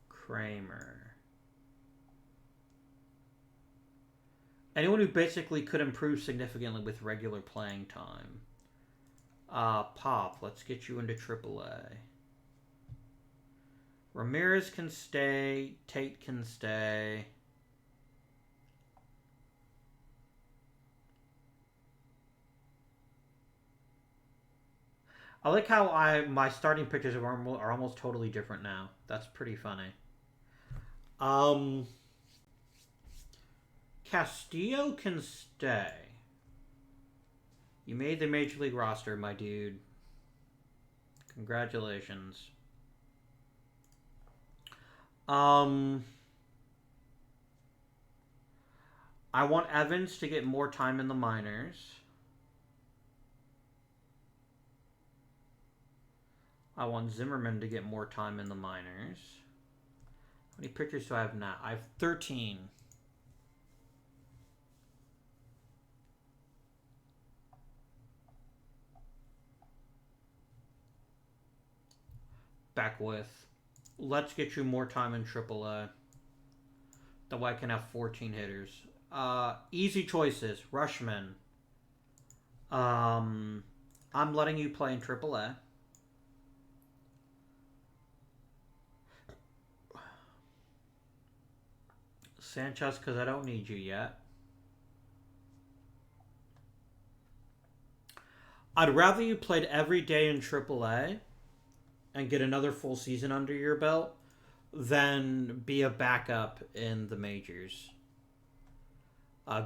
Kramer. Anyone who basically could improve significantly with regular playing time. Pop, let's get you into AAA. Ramirez can stay. Tate can stay. I like how my starting pitchers are almost totally different now. That's pretty funny. Castillo can stay. You made the Major League roster, my dude. Congratulations. I want Evans to get more time in the minors. I want Zimmerman to get more time in the minors. How many pitchers do I have now? I have 13. Beckwith. Let's get you more time in AAA. That way I can have 14 hitters. Easy choices. Rushman. I'm letting you play in AAA. Sanchez, because I don't need you yet. I'd rather you played every day in AAA and get another full season under your belt than be a backup in the majors.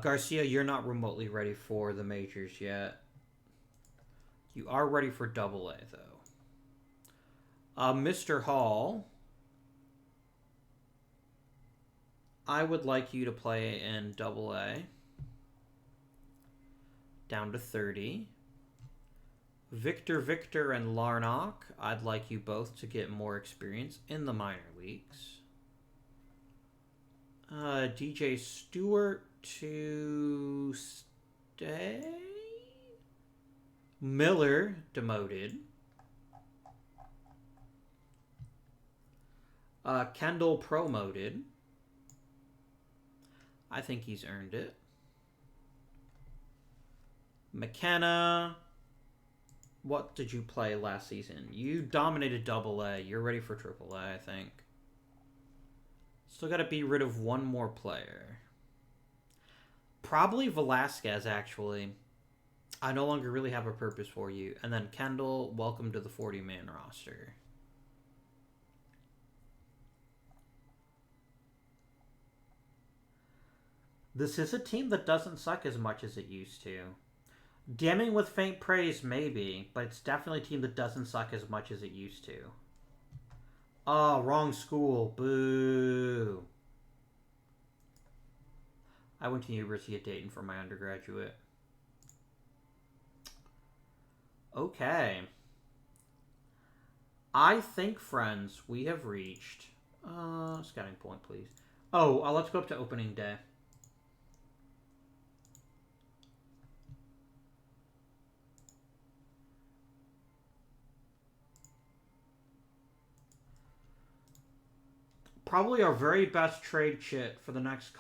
Garcia, you're not remotely ready for the majors yet. You are ready for Double A, though. Mr. Hall, I would like you to play in Double A. Down to 30. Victor, and Larnock, I'd like you both to get more experience in the minor leagues. DJ Stewart to stay. Miller, demoted. Kendall, promoted. I think he's earned it. McKenna, what did you play last season? You dominated Double A. You're ready for Triple A, I think. Still got to be rid of one more player. Probably Velasquez, actually. I no longer really have a purpose for you. And then Kendall, welcome to the 40-man roster. This is a team that doesn't suck as much as it used to. Damning with faint praise, maybe, but it's definitely a team that doesn't suck as much as it used to. Oh, wrong school. Boo. I went to the University of Dayton for my undergraduate. Okay. I think, friends, we have reached... scouting point, please. Oh, let's go up to opening day. Probably our very best trade chit for the next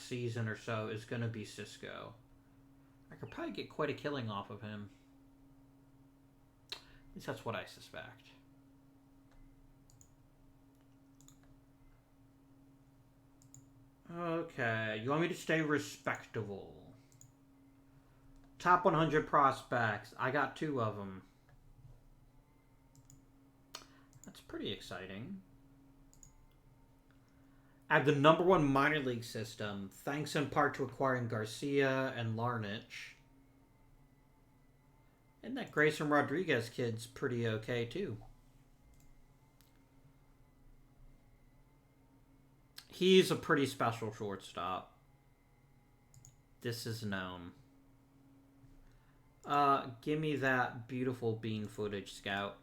season or so is going to be Cisco. I could probably get quite a killing off of him. At least that's what I suspect. Okay, you want me to stay respectable. Top 100 prospects. I got 2 of them. That's pretty exciting. I have the #1 minor league system, thanks in part to acquiring Garcia and Larnach. And that Grayson Rodriguez kid's pretty okay, too. He's a pretty special shortstop. This is known. Give me that beautiful bean footage, Scout.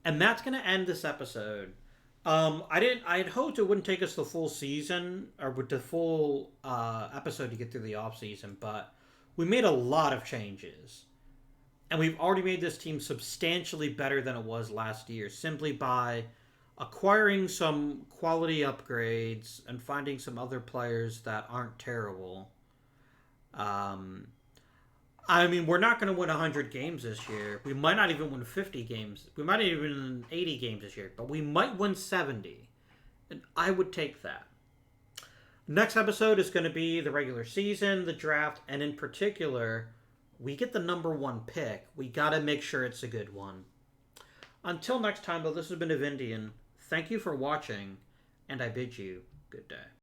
And that's going to end this episode. I had hoped it wouldn't take us the full season, or with the full episode to get through the offseason, but we made a lot of changes. And we've already made this team substantially better than it was last year, simply by acquiring some quality upgrades and finding some other players that aren't terrible. I mean, we're not going to win 100 games this year. We might not even win 50 games. We might not even win 80 games this year, but we might win 70. And I would take that. Next episode is going to be the regular season, the draft, and in particular, we get the #1 pick. We got to make sure it's a good one. Until next time, though, this has been Avindian. Thank you for watching, and I bid you good day.